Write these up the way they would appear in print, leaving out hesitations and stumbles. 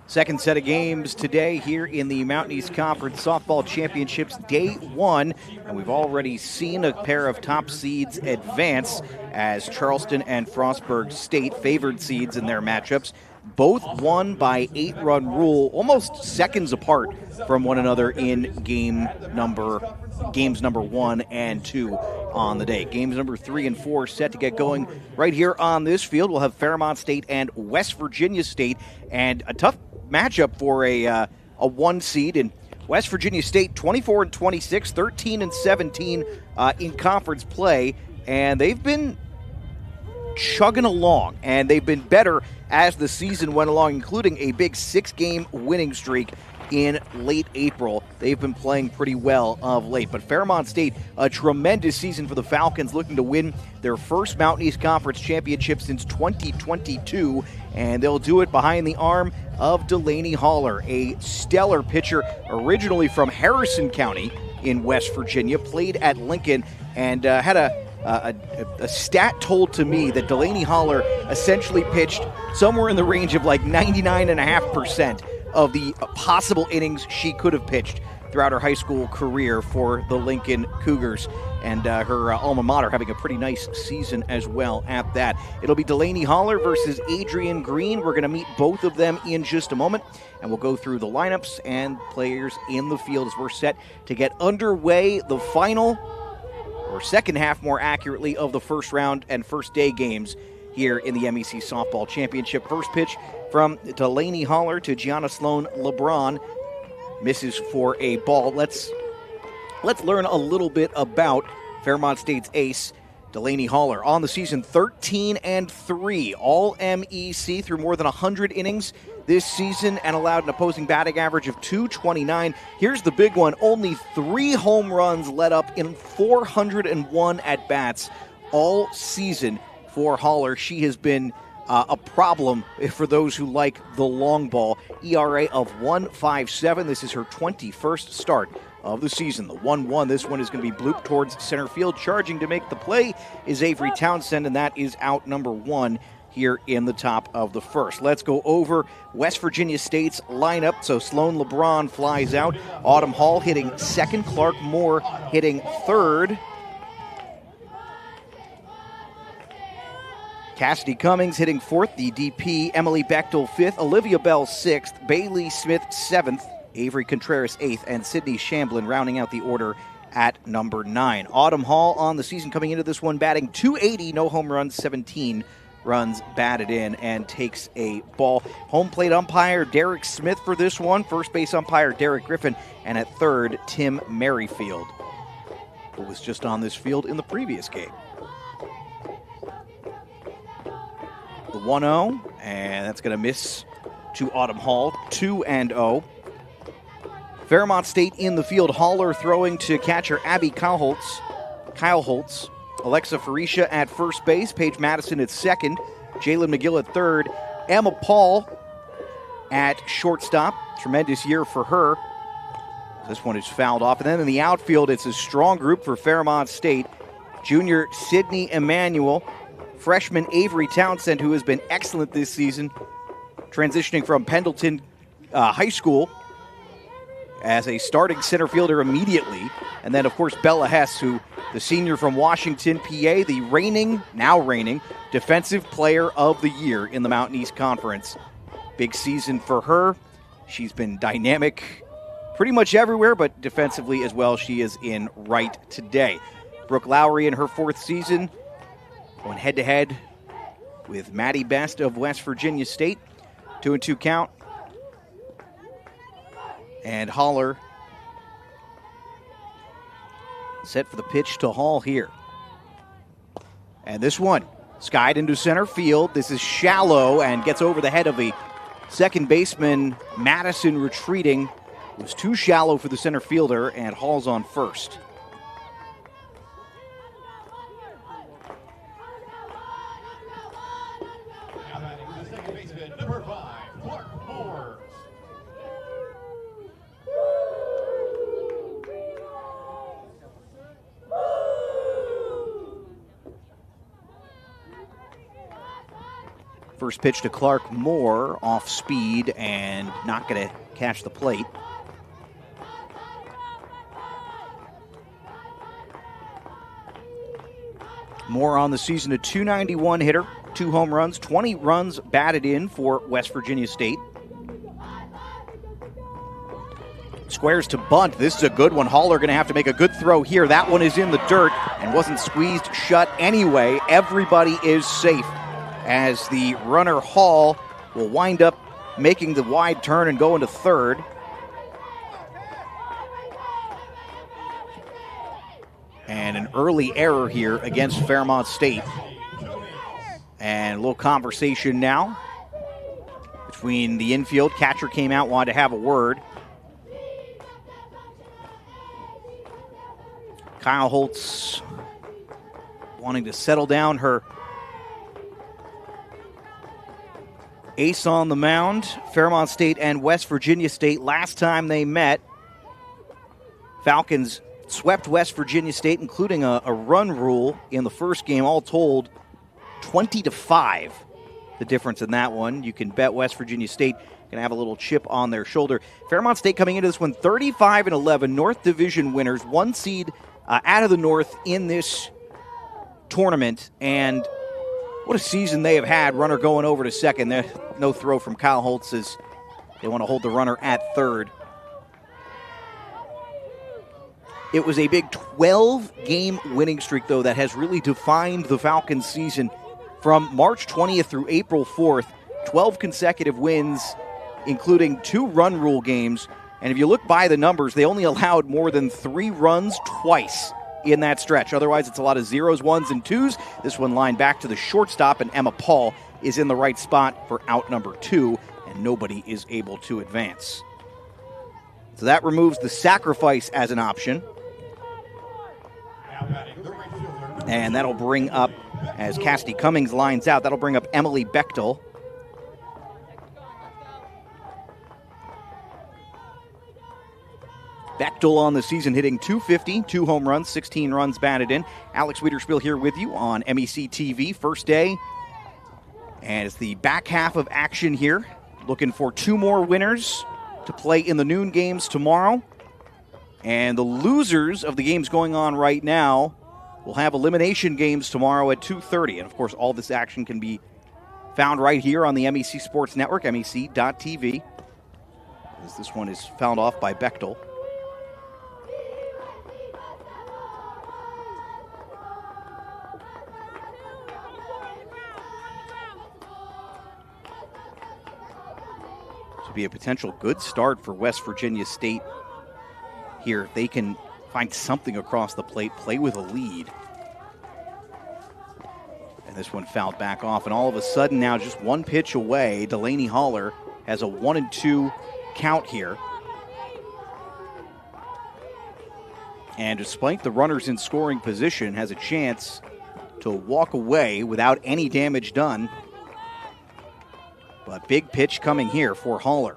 Second set of games today here in the Mountain East Conference Softball Championships, day one. And we've already seen a pair of top seeds advance as Charleston and Frostburg State, favored seeds in their matchups, both won by 8-run rule, almost seconds apart from one another in games number 1 and 2 on the day. Games number 3 and 4 set to get going right here on this field. We'll have Fairmont State and West Virginia State, and a tough matchup for a 1 seed. And West Virginia State 24-26, 13-17 in conference play, and they've been chugging along, and they've been better as the season went along, including a big 6-game winning streak in late April. They've been playing pretty well of late. But Fairmont State, a tremendous season for the Falcons, looking to win their first Mountain East Conference championship since 2022, and they'll do it behind the arm of Delaney Haller, a stellar pitcher originally from Harrison County in West Virginia, played at Lincoln, and had a stat told to me that Delaney Haller essentially pitched somewhere in the range of like 99.5% of the possible innings she could have pitched throughout her high school career for the Lincoln Cougars, and her alma mater having a pretty nice season as well at that. It'll be Delaney Haller versus Adrian Green. We're going to meet both of them in just a moment, and we'll go through the lineups and players in the field as we're set to get underway the final, or second half more accurately, of the first round and first day games here in the MEC Softball Championship. First pitch from Delaney Haller to Gianna Sloan LeBron. Misses for a ball. Let's learn a little bit about Fairmont State's ace, Delaney Haller. On the season, 13-3, all MEC through more than 100 innings this season, and allowed an opposing batting average of .229. Here's the big one. Only 3 home runs let up in 401 at-bats all season for Haller. She has been a problem for those who like the long ball. ERA of 1.57. This is her 21st start of the season. The 1-1. This one is going to be blooped towards center field. Charging to make the play is Avery Townsend, and that is out number 1 here in the top of the first. Let's go over West Virginia State's lineup. So Sloan LeBron flies out. Autumn Hall hitting second. Clark Moore hitting third. Cassidy Cummings hitting fourth, the DP. Emily Bechtel fifth. Olivia Bell sixth. Bailey Smith seventh. Avery Contreras eighth. And Sydney Shamblin rounding out the order at number 9. Autumn Hall on the season coming into this one batting .280, no home runs, 17 runs batted in, and takes a ball. Home plate umpire Derek Smith for this one. First base umpire Derek Griffin. And at third, Tim Merrifield, who was just on this field in the previous game. The 1-0, and that's going to miss to Autumn Hall, 2-0. Fairmont State in the field. Haller throwing to catcher Abby Kyle Holtz. Alexa Farisha at first base. Paige Madison at second. Jalen McGill at third. Emma Paul at shortstop. Tremendous year for her. This one is fouled off. And then in the outfield, it's a strong group for Fairmont State. Junior Sydney Emanuel. Freshman Avery Townsend, who has been excellent this season, transitioning from Pendleton High School as a starting center fielder immediately. And then, of course, Bella Hess, who the senior from Washington, PA, the now reigning Defensive Player of the Year in the Mountain East Conference. Big season for her. She's been dynamic pretty much everywhere, but defensively as well, she is in right today. Brooke Lowry in her 4th season, going head-to-head with Maddie Best of West Virginia State. 2-2 count. And Haller set for the pitch to Hall here. And this one skied into center field. This is shallow and gets over the head of the second baseman, Madison, retreating. It was too shallow for the center fielder, and Hall's on first. First pitch to Clark Moore, off speed and not going to catch the plate. Moore on the season, a .291 hitter, 2 home runs, 20 runs batted in for West Virginia State. Squares to bunt. This is a good one. Haller going to have to make a good throw here. That one is in the dirt and wasn't squeezed shut anyway. Everybody is safe as the runner Hall will wind up making the wide turn and go into third. And an early error here against Fairmont State. And a little conversation now between the infield. Catcher came out, wanted to have a word. Kyle Holtz wanting to settle down her ace on the mound. Fairmont State and West Virginia State, last time they met, Falcons swept West Virginia State, including a run rule in the first game. All told, 20-5, the difference in that one. You can bet West Virginia State going to have a little chip on their shoulder. Fairmont State coming into this one 35-11, North Division winners, 1 seed out of the North in this tournament. And what a season they have had. Runner going over to second. No throw from Kyle Holtz as they want to hold the runner at third. It was a big 12-game winning streak, though, that has really defined the Falcons season from March 20th through April 4th. 12 consecutive wins, including 2 run rule games. And if you look by the numbers, they only allowed more than 3 runs twice in that stretch. Otherwise, it's a lot of 0s, 1s, and 2s. This one lined back to the shortstop, and Emma Paul is in the right spot for out number 2, and nobody is able to advance. So that removes the sacrifice as an option. And that'll bring up, as Cassidy Cummings lines out, that'll bring up Emily Bechtel. Bechtel on the season hitting .250, 2 home runs, 16 runs batted in. Alex Wiederspiel here with you on MEC TV, first day. And it's the back half of action here. Looking for 2 more winners to play in the noon games tomorrow. And the losers of the games going on right now will have elimination games tomorrow at 2:30. And, of course, all this action can be found right here on the MEC Sports Network, MEC.TV. As this one is fouled off by Bechtel. Be a potential good start for West Virginia State here. If they can find something across the plate, play with a lead. And this one fouled back off, and all of a sudden now just 1 pitch away, Delaney Haller has a 1-2 count here. And despite the runners in scoring position, has a chance to walk away without any damage done. But big pitch coming here for Haller.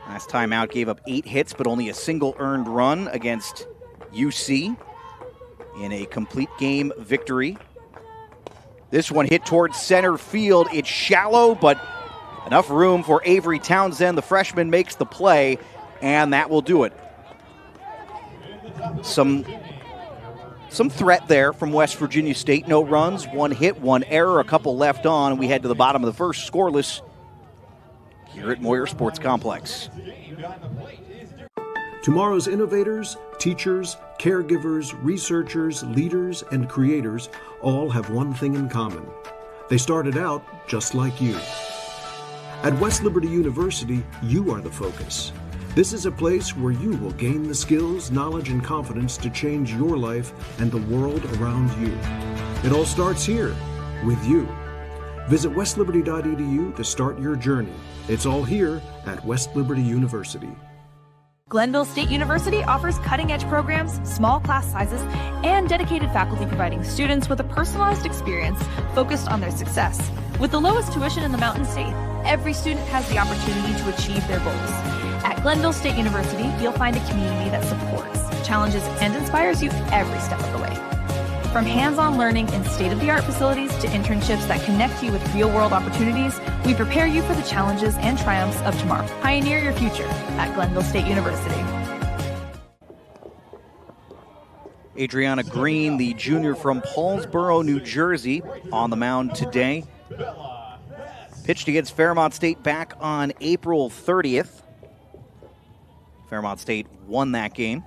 Last time out gave up 8 hits, but only a single earned run against UC in a complete game victory. This one hit towards center field. It's shallow, but enough room for Avery Townsend. The freshman makes the play, and that will do it. Some threat there from West Virginia State. No runs, 1 hit, 1 error, a couple left on. We head to the bottom of the first, scoreless here at Moyer Sports Complex. Tomorrow's innovators, teachers, caregivers, researchers, leaders, and creators all have one thing in common. They started out just like you. At West Liberty University, you are the focus. This is a place where you will gain the skills, knowledge, and confidence to change your life and the world around you. It all starts here, with you. Visit westliberty.edu to start your journey. It's all here at West Liberty University. Glenville State University offers cutting-edge programs, small class sizes, and dedicated faculty providing students with a personalized experience focused on their success. With the lowest tuition in the Mountain State, every student has the opportunity to achieve their goals. At Glenville State University, you'll find a community that supports, challenges, and inspires you every step of the way. From hands-on learning in state-of-the-art facilities to internships that connect you with real-world opportunities, we prepare you for the challenges and triumphs of tomorrow. Pioneer your future at Glenville State University. Adriana Green, the junior from Paulsboro, New Jersey, on the mound today. Pitched against Fairmont State back on April 30th. Fairmont State won that game.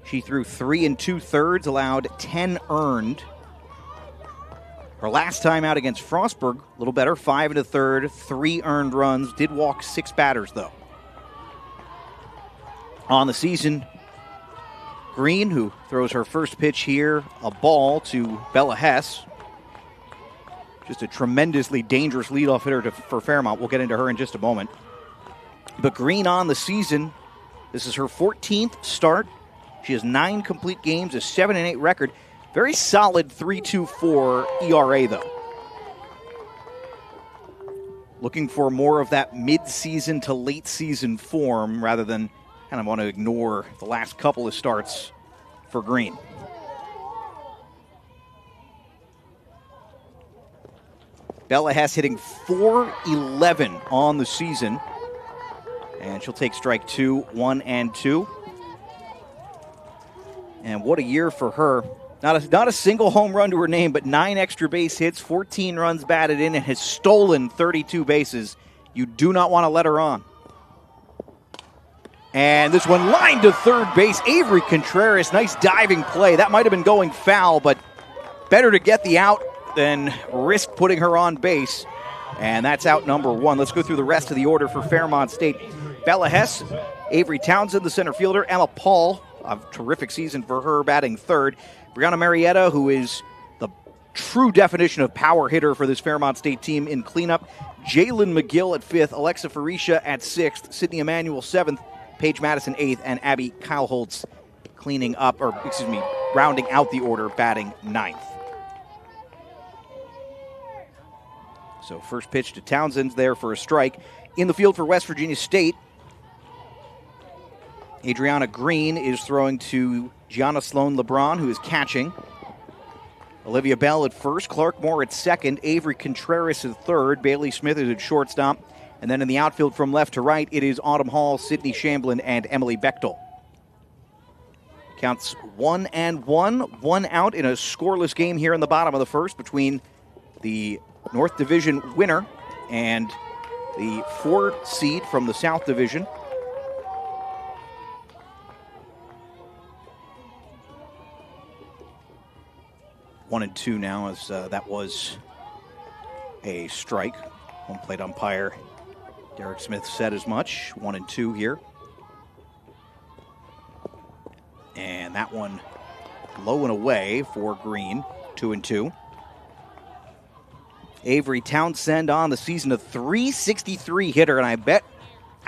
She threw 3 2/3, allowed 10 earned. Her last time out against Frostburg, a little better, 5 1/3, 3 earned runs. Did walk 6 batters, though. On the season, Green, who throws her first pitch here, a ball to Bella Hess. Just a tremendously dangerous leadoff hitter for Fairmont. We'll get into her in just a moment. But Green on the season, this is her 14th start. She has 9 complete games, a 7-8 record. Very solid 3.24 ERA, though. Looking for more of that mid-season to late-season form rather than kind of want to ignore the last couple of starts for Green. Bella Hess hitting .411 on the season. And she'll take strike 2, 1 and 2. And what a year for her. Not a single home run to her name, but 9 extra base hits, 14 runs batted in, and has stolen 32 bases. You do not want to let her on. And this one lined to third base. Avery Contreras, nice diving play. That might have been going foul, but better to get the out than risk putting her on base. And that's out number 1. Let's go through the rest of the order for Fairmont State. Bella Hess, Avery Townsend, the center fielder, Emma Paul, a terrific season for her, batting third. Brianna Marietta, who is the true definition of power hitter for this Fairmont State team in cleanup. Jalen McGill at 5th, Alexa Farisha at 6th, Sydney Emanuel 7th, Paige Madison 8th, and Abby Kyle-Holtz rounding out the order, batting 9th. So first pitch to Townsend's there for a strike. In the field for West Virginia State, Adriana Green is throwing to Gianna Sloan LeBron, who is catching. Olivia Bell at first, Clark Moore at second, Avery Contreras at third, Bailey Smith is at shortstop. And then in the outfield from left to right, it is Autumn Hall, Sydney Shamblin, and Emily Bechtel. Counts 1-1, 1 out in a scoreless game here in the bottom of the first between the North Division winner and the 4 seed from the South Division. One and 2 now, as that was a strike. Home plate umpire Derek Smith said as much. 1 and 2 here. And that one low and away for Green. 2 and 2. Avery Townsend on the season, a .363 hitter, and I bet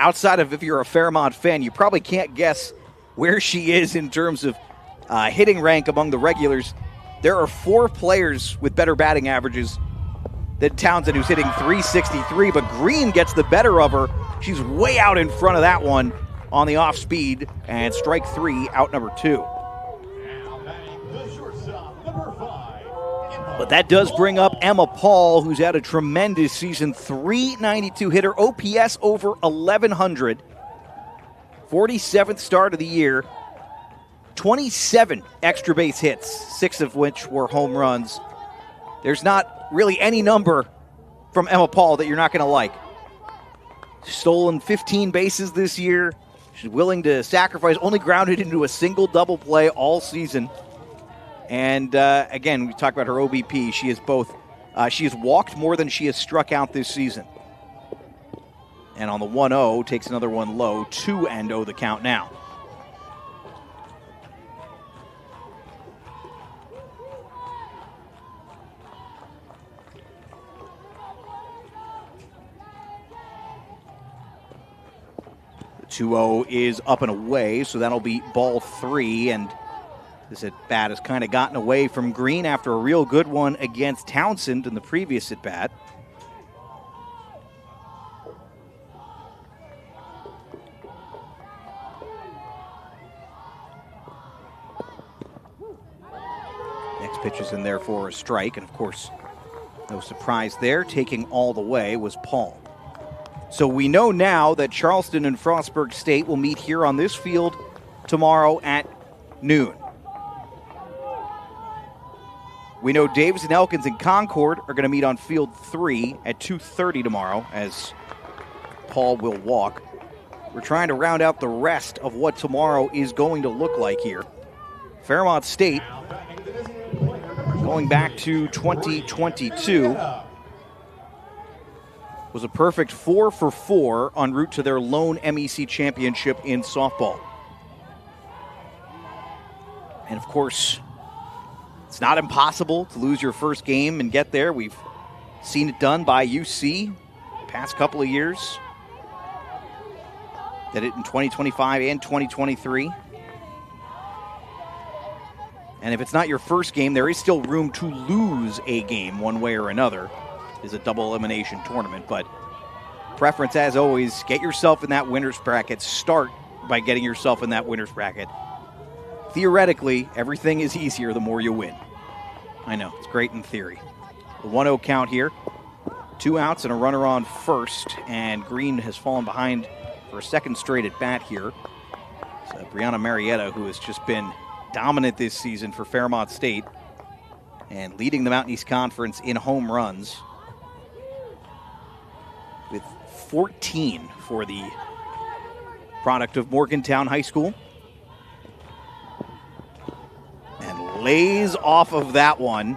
outside of if you're a Fairmont fan, you probably can't guess where she is in terms of hitting rank among the regulars. There are 4 players with better batting averages than Townsend, who's hitting .363, but Green gets the better of her. She's way out in front of that one on the off speed, and strike 3, out number 2. But that does bring up Emma Paul, who's had a tremendous season. .392 hitter, OPS over 1,100. 47th start of the year. 27 extra base hits, 6 of which were home runs. There's not really any number from Emma Paul that you're not going to like. Stolen 15 bases this year. She's willing to sacrifice, only grounded into a single double play all season. And again, we talk about her OBP. She is she has walked more than she has struck out this season. And on the 1-0, takes another one low, 2-0 the count now. The 2-0 is up and away, so that'll be ball 3. And this at-bat has kind of gotten away from Green after a real good one against Townsend in the previous at-bat. Next pitch is in there for a strike, and of course, no surprise there. Taking all the way was Paul. So we know now that Charleston and Frostburg State will meet here on this field tomorrow at noon. We know Davis and Elkins and Concord are going to meet on field 3 at 2:30 tomorrow, as Paul will walk. We're trying to round out the rest of what tomorrow is going to look like here. Fairmont State, going back to 2022, was a perfect 4 for 4 en route to their lone MEC championship in softball. And of course, it's not impossible to lose your first game and get there. We've seen it done by UC the past couple of years. Did it in 2025 and 2023. And if it's not your first game, there is still room to lose a game one way or another. It's a double elimination tournament, but preference, as always, get yourself in that winner's bracket. Start by getting yourself in that winner's bracket. Theoretically, everything is easier the more you win. I know, it's great in theory. The 1-0 count here. 2 outs and a runner on first, and Green has fallen behind for a second straight at bat here. So Brianna Marietta, who has just been dominant this season for Fairmont State and leading the Mountain East Conference in home runs with 14 for the product of Morgantown High School. And lays off of that one.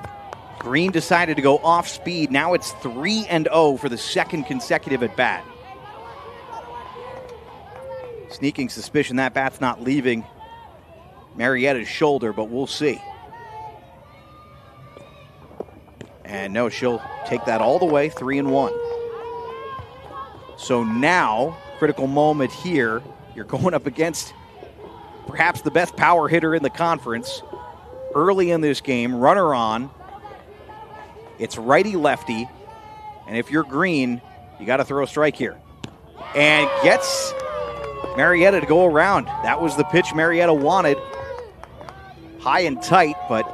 Green decided to go off speed. Now it's 3-0 for the second consecutive at bat. Sneaking suspicion that bat's not leaving Marietta's shoulder, but we'll see. And no, she'll take that all the way, 3-1. So now, critical moment here. You're going up against perhaps the best power hitter in the conference. Early in this game, runner on. It's righty-lefty. And if you're Green, you got to throw a strike here. And gets Marietta to go around. That was the pitch Marietta wanted. High and tight, but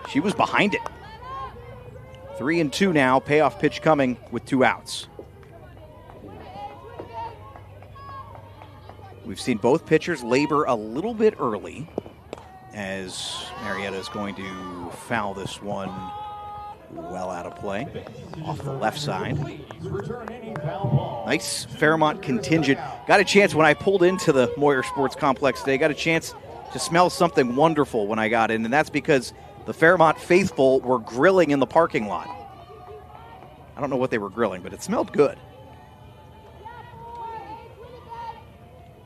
she was behind it. 3-2 now. Payoff pitch coming with 2 outs. We've seen both pitchers labor a little bit early, as Marietta is going to foul this one well out of play off the left side. Nice Fairmont contingent. Got a chance when I pulled into the Moyer Sports Complex today. Got a chance to smell something wonderful when I got in, and that's because the Fairmont faithful were grilling in the parking lot. I don't know what they were grilling, but it smelled good.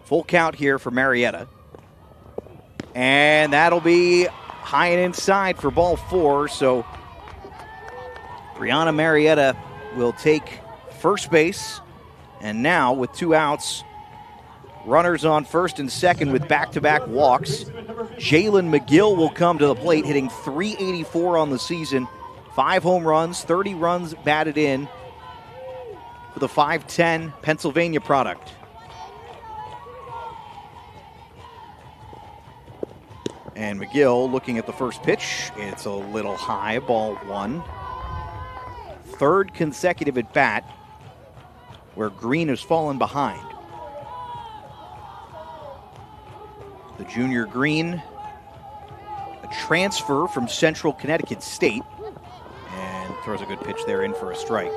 Full count here for Marietta. And that'll be high and inside for ball 4, so Brianna Marietta will take first base. And now with 2 outs, runners on first and second with back-to-back walks. Jalen McGill will come to the plate, hitting .384 on the season. 5 home runs, 30 runs batted in for the 5'10" Pennsylvania product. And McGill looking at the first pitch. It's a little high, ball 1. Third consecutive at bat where Green has fallen behind. The junior Green, a transfer from Central Connecticut State, and throws a good pitch there in for a strike.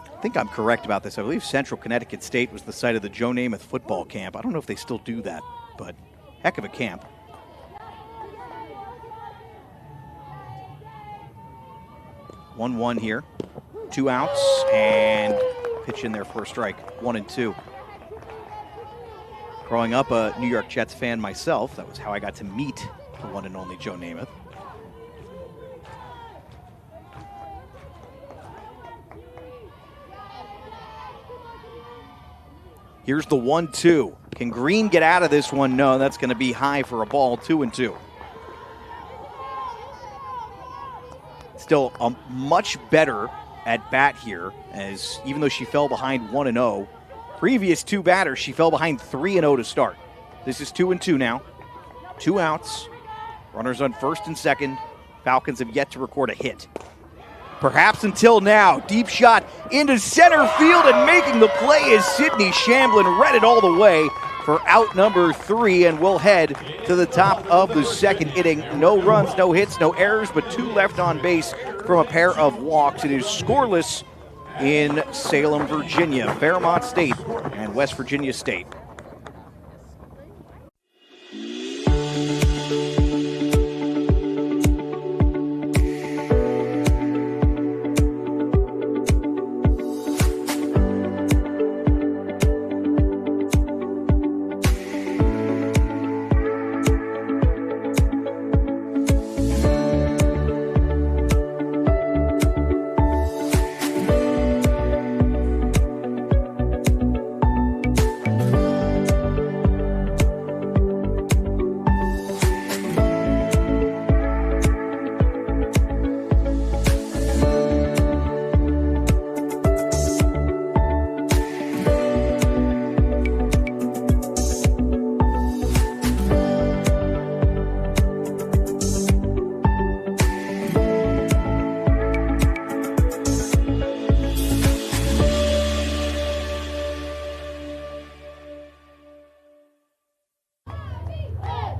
I think I'm correct about this. I believe Central Connecticut State was the site of the Joe Namath football camp. I don't know if they still do that, but heck of a camp. One here, 2 outs, and pitch in there for a strike. 1-2. Growing up a New York Jets fan myself, that was how I got to meet the one and only Joe Namath. Here's the 1-2. Can Green get out of this one? No, that's going to be high for a ball. 2-2. Still a much better at bat here, as even though she fell behind 1-0, previous 2 batters she fell behind 3-0 to start. This is 2-2 now. 2 outs. Runners on first and second. Falcons have yet to record a hit. Perhaps until now. Deep shot into center field, and making the play is Sidney Shamblin. Read it all the way for out number 3, and we'll head to the top of the second inning. No runs, no hits, no errors, but 2 left on base from a pair of walks. It is scoreless in Salem, Virginia. Fairmont State and West Virginia State.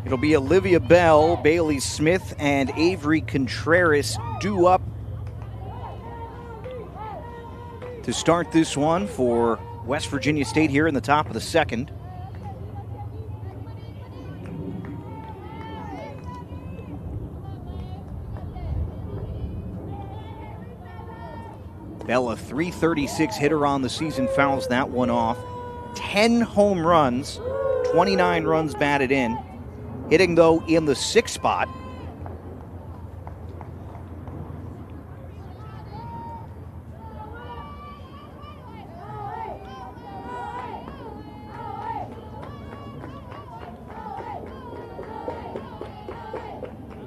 It'll be Olivia Bell, Bailey Smith, and Avery Contreras due up to start this one for West Virginia State here in the top of the second. Bell, a .336 hitter on the season, fouls that one off. 10 home runs, 29 runs batted in. Hitting, though, in the 6th spot.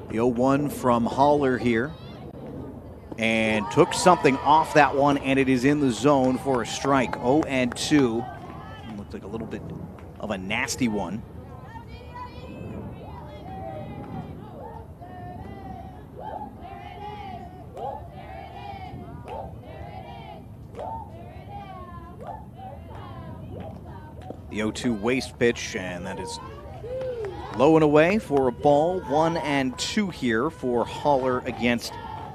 The 0-1 from Haller here. And took something off that one, and it is in the zone for a strike. 0-2. Looked like a little bit of a nasty one. The 0-2 waste pitch, and that is low and away for a ball. 1-2 here for Haller against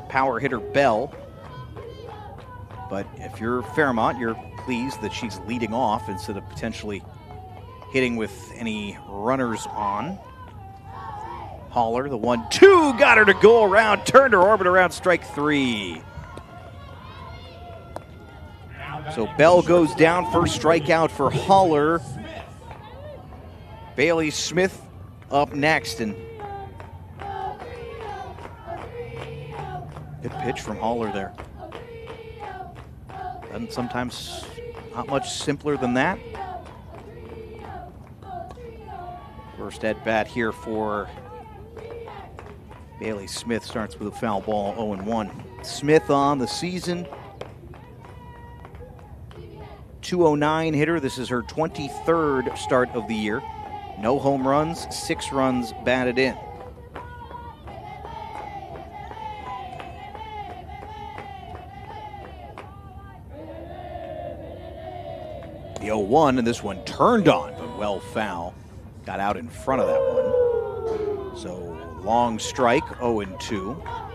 power hitter Bell. But if you're Fairmont, you're pleased that she's leading off instead of potentially hitting with any runners on. Haller, the 1-2, got her to go around, turned her orbit around, strike 3. So Bell goes down, first strikeout for Haller. Bailey Smith up next, and good pitch from Haller there. And sometimes not much simpler than that. First at bat here for Bailey Smith, starts with a foul ball, 0-1. Smith on the season, .209 hitter. This is her 23rd start of the year. No home runs, 6 runs batted in. The 0-1, and this one turned on, but well foul. Got out in front of that one. So long strike, 0-2.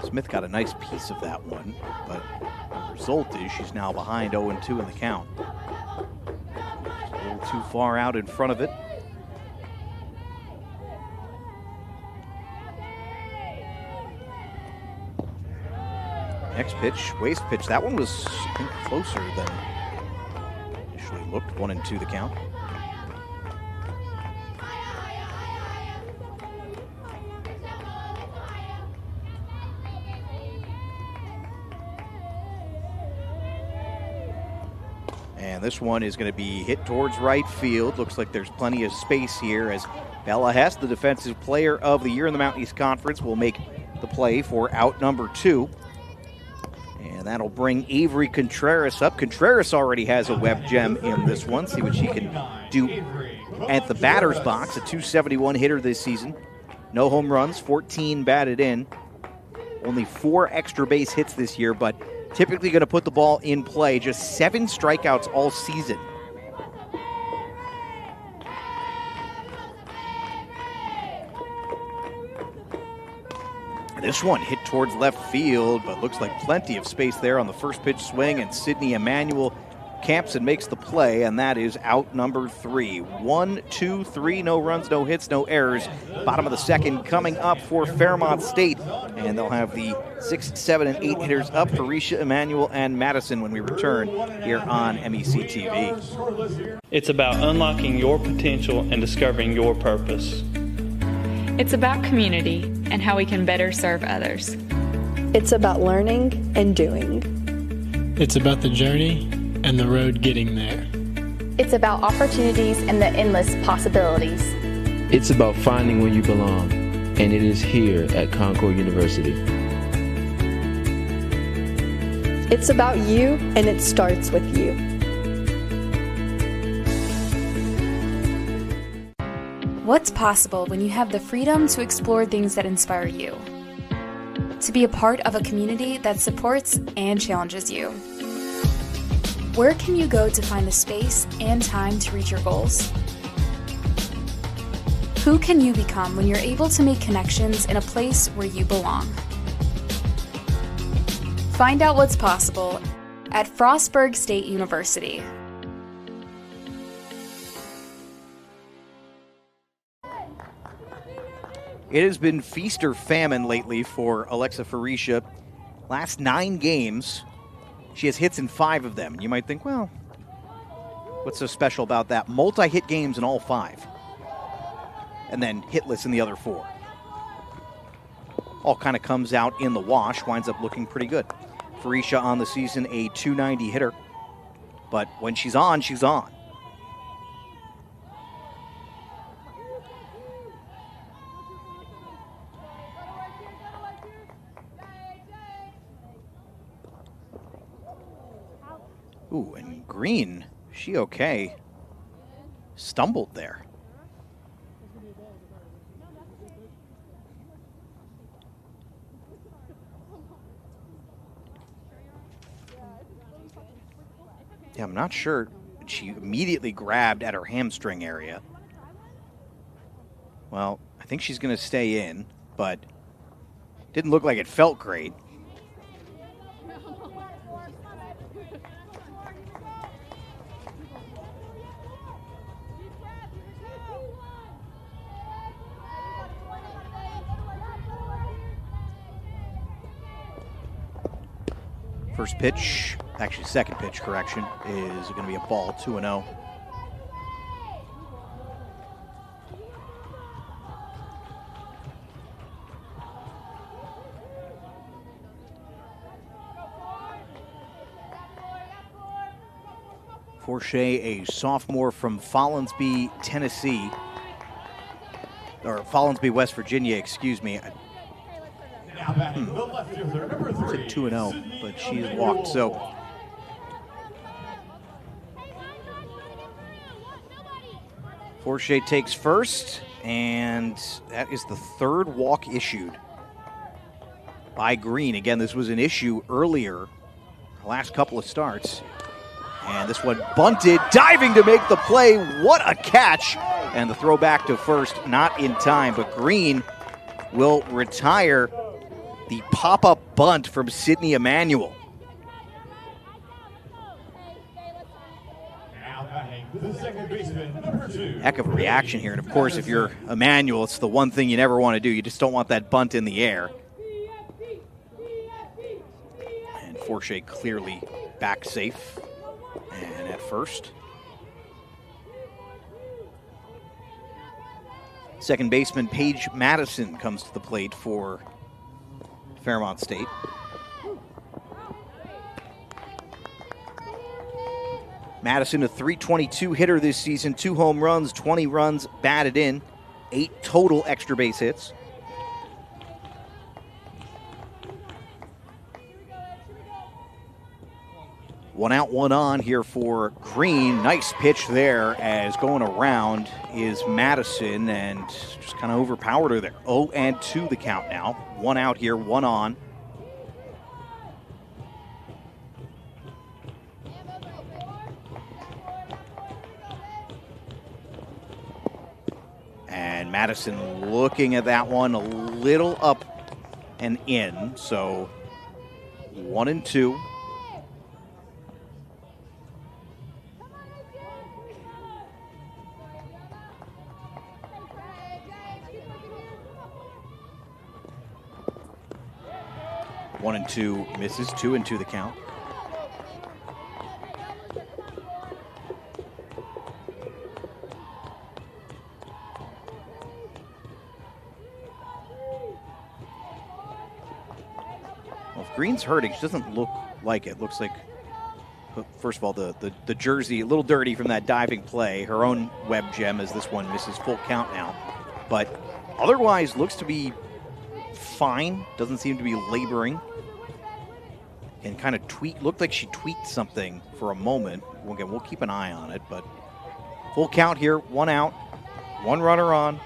Smith got a nice piece of that one, but the result is she's now behind 0-2 in the count. Just a little too far out in front of it. Next pitch, waste pitch. That one was, I think, closer than initially looked. 1-2 the count. And this one is going to be hit towards right field. Looks like there's plenty of space here as Bella Hess, the defensive player of the year in the Mountain East Conference, will make the play for out number 2. And that'll bring Avery Contreras up. Contreras already has a web gem in this one. See what she can do at the batter's box. A .271 hitter this season. No home runs, 14 batted in. Only 4 extra base hits this year, but typically going to put the ball in play. Just 7 strikeouts all season. This one hit towards left field, but looks like plenty of space there on the first pitch swing, and Sydney Emmanuel camps and makes the play, and that is out number 3. 1, 2, 3, no runs, no hits, no errors. Bottom of the second coming up for Fairmont State, and they'll have the 6, 7, and 8 hitters up for Risha, Emmanuel, and Madison when we return here on MEC TV. It's about unlocking your potential and discovering your purpose. It's about community and how we can better serve others. It's about learning and doing. It's about the journey and the road getting there. It's about opportunities and the endless possibilities. It's about finding where you belong, and it is here at Concord University. It's about you, and it starts with you. What's possible when you have the freedom to explore things that inspire you? To be a part of a community that supports and challenges you. Where can you go to find the space and time to reach your goals? Who can you become when you're able to make connections in a place where you belong? Find out what's possible at Frostburg State University. It has been feast or famine lately for Alexa Farisha. Last 9 games, she has hits in 5 of them. You might think, well, what's so special about that? Multi-hit games in all 5. And then hitless in the other 4. All kind of comes out in the wash, winds up looking pretty good. Farisha on the season, a .290 hitter. But when she's on, she's on. Ooh, and Green, she okay? Stumbled there. Yeah, I'm not sure. She immediately grabbed at her hamstring area. Well, I think she's going to stay in, but didn't look like it felt great. First pitch, actually second pitch, correction, is going to be a ball, 2-0. Forche, a sophomore from Follinsby, Tennessee, or Follinsby, West Virginia, excuse me. It's at 2-0, but she's walked. So Forche takes first, and that is the 3rd walk issued by Green. Again, this was an issue earlier, the last couple of starts. And this one bunted, diving to make the play. What a catch! And the throw back to first, not in time, but Green will retire the pop-up bunt from Sydney Emmanuel. Heck of a reaction here. And of course, if you're Emmanuel, it's the one thing you never want to do. You just don't want that bunt in the air. And Forche clearly back safe and at first. Second baseman Paige Madison comes to the plate for Fairmont State. Madison, a .322 hitter this season, 2 home runs, 20 runs batted in, 8 total extra base hits. One out, one on here for Green. Nice pitch there as going around is Madison and just kind of overpowered her there. 0-2 the count now. One out here, one on. And Madison looking at that one a little up and in. So 1-2. One and two misses, 2-2 the count. Well, if Green's hurting, she doesn't look like it. Looks like, first of all, the jersey, a little dirty from that diving play. Her own web gem as this one misses, full count now. But otherwise looks to be fine. Doesn't seem to be laboring. And kind of looked like she tweaked something for a moment. Again, we'll keep an eye on it, but full count here, one out, one runner on.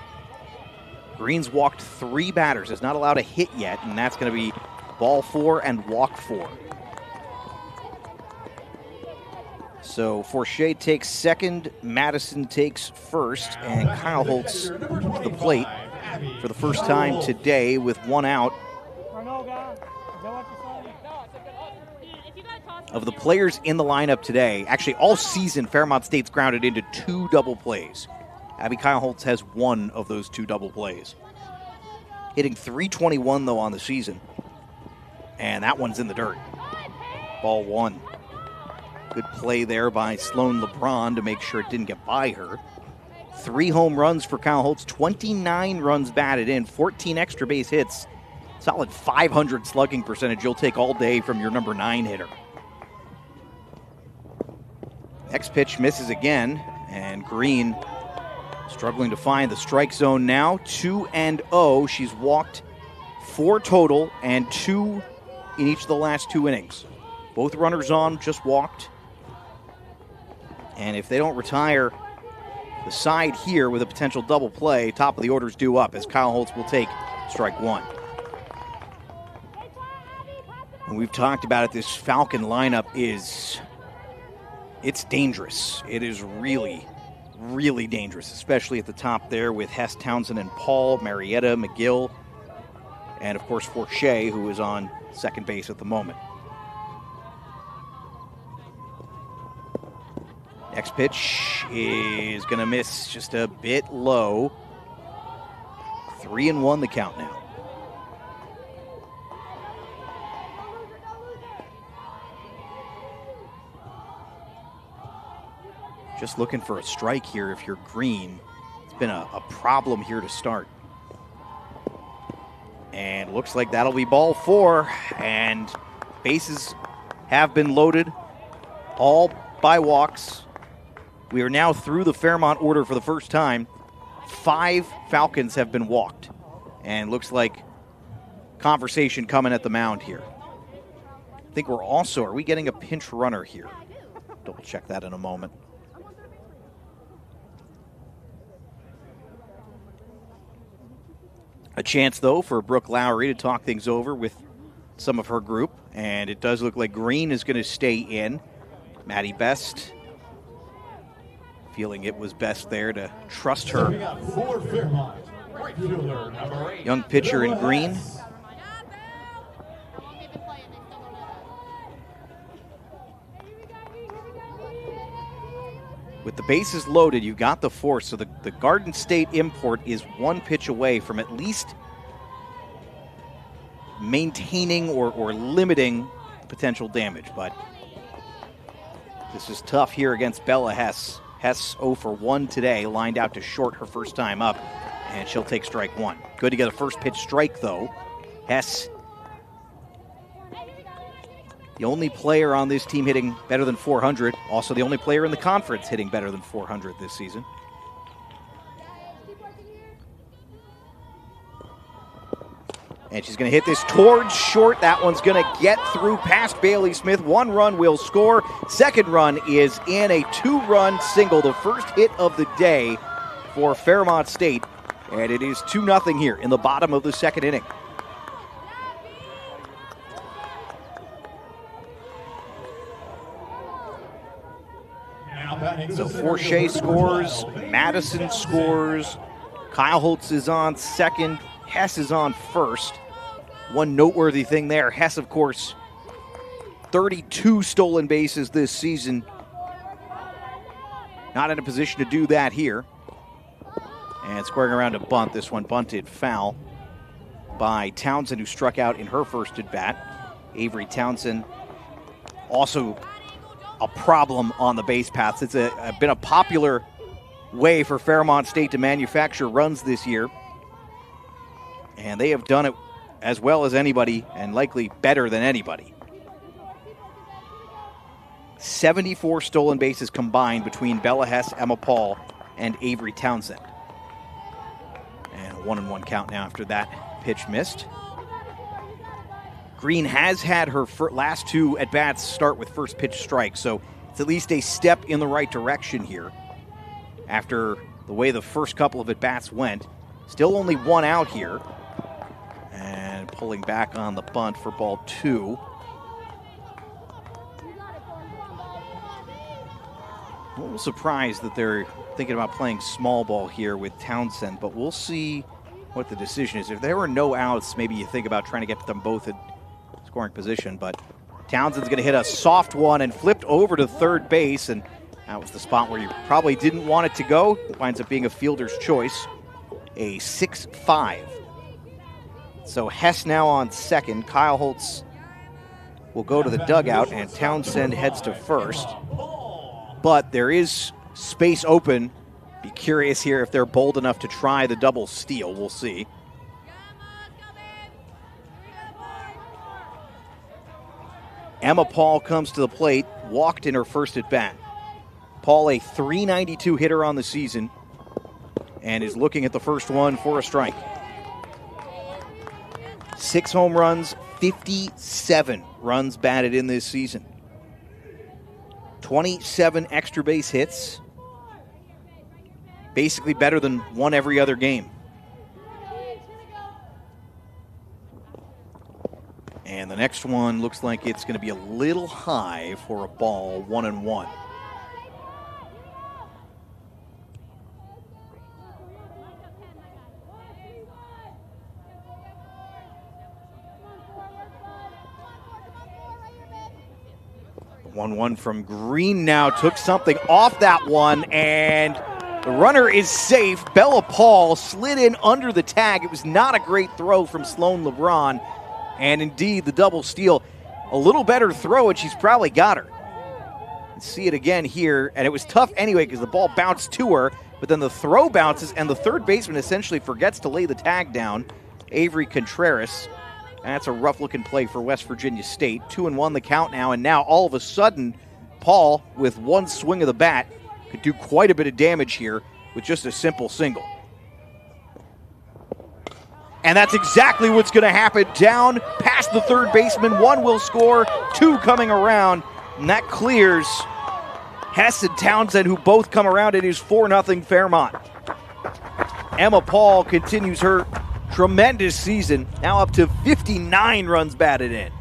Green's walked 3 batters, is not allowed a hit yet, and that's going to be ball 4 and walk 4. So Forshea takes second, Madison takes first, and Kyle Holtz to the plate for the first time today with one out. Of the players in the lineup today, actually all season, Fairmont State's grounded into 2 double plays. Abby Kyle Holtz has 1 of those 2 double plays. Hitting .321 though on the season. And that one's in the dirt. Ball 1. Good play there by Sloan LeBron to make sure it didn't get by her. 3 home runs for Kyle Holtz, 29 runs batted in, 14 extra base hits. Solid .500 slugging percentage you'll take all day from your number 9 hitter. Next pitch misses again, and Green struggling to find the strike zone now. 2-0. She's walked 4 total and 2 in each of the last 2 innings. Both runners on, just walked. And if they don't retire the side here with a potential double play, top of the order's due up as Kyle Holtz will take strike 1. And we've talked about it, this Falcon lineup it's dangerous. It is really, really dangerous, especially at the top there with Hess, Townsend, and Paul, Marietta, McGill, and of course Forshea, who is on second base at the moment. Next pitch is going to miss just a bit low. 3-1 the count now. Just looking for a strike here if you're Green. It's been a problem here to start. And looks like that'll be ball 4. And bases have been loaded, all by walks. We are now through the Fairmont order for the first time. 5 Falcons have been walked. And looks like conversation coming at the mound here. I think are we getting a pinch runner here? Double check that in a moment. A chance, though, for Brooke Lowry to talk things over with some of her group. And it does look like Green is going to stay in. Maddie Best feeling it was best there to trust her young pitcher in Green. With the bases loaded, you've got the force, so the Garden State import is 1 pitch away from at least maintaining or limiting potential damage. But this is tough here against Bella Hess. Hess 0 for 1 today, lined out to short her first time up, and she'll take strike 1. Good to get a first pitch strike, though. Hess, the only player on this team hitting better than 400. Also the only player in the conference hitting better than 400 this season. And she's going to hit this towards short. That one's going to get through past Bailey Smith. 1 run will score. Second run is in, a 2-run single. The first hit of the day for Fairmont State. And it is 2-0 here in the bottom of the second inning. So Forche scores, Madison scores, Kyle Holtz is on second, Hess is on first. One noteworthy thing there, Hess, of course, 32 stolen bases this season. Not in a position to do that here. And squaring around a bunt, this one bunted foul by Townsend, who struck out in her first at bat. Avery Townsend also a problem on the base paths. It's been a popular way for Fairmont State to manufacture runs this year. And they have done it as well as anybody, and likely better than anybody. 74 stolen bases combined between Bella Hess, Emma Paul, and Avery Townsend. And a 1-1 count now after that pitch missed. Green has had her last 2 at-bats start with first pitch strike, so it's at least a step in the right direction here. After the way the first couple of at-bats went, still only 1 out here. And pulling back on the bunt for ball 2. A little surprised that they're thinking about playing small ball here with Townsend, but we'll see what the decision is. If there were no outs, maybe you think about trying to get them both in scoring position, but Townsend's going to hit a soft one and flipped over to third base, and that was the spot where you probably didn't want it to go. It winds up being a fielder's choice. A 6-5. So Hess now on second. Kyle Holtz will go to the dugout, and Townsend heads to first. But there is space open. Be curious here if they're bold enough to try the double steal. We'll see. Emma Paul comes to the plate, walked in her first at bat. Paul, a .392 hitter on the season, and is looking at the first one for a strike. 6 home runs, 57 runs batted in this season. 27 extra base hits. Basically better than one every other game. And the next one looks like it's going to be a little high for a ball, 1-1. One from Green now, took something off that one, and the runner is safe. Bella Paul slid in under the tag. It was not a great throw from Sloan LeBron. And indeed, the double steal, a little better throw, and she's probably got her. Let's see it again here, and it was tough anyway because the ball bounced to her, but then the throw bounces, and the third baseman essentially forgets to lay the tag down, Avery Contreras. That's a rough-looking play for West Virginia State. 2-1 the count now, and now all of a sudden, Paul, with one swing of the bat, could do quite a bit of damage here with just a simple single. And that's exactly what's going to happen. Down past the third baseman. 1 will score, 2 coming around. And that clears Hess and Townsend, who both come around. It is 4-0 Fairmont. Emma Paul continues her tremendous season, now up to 59 runs batted in.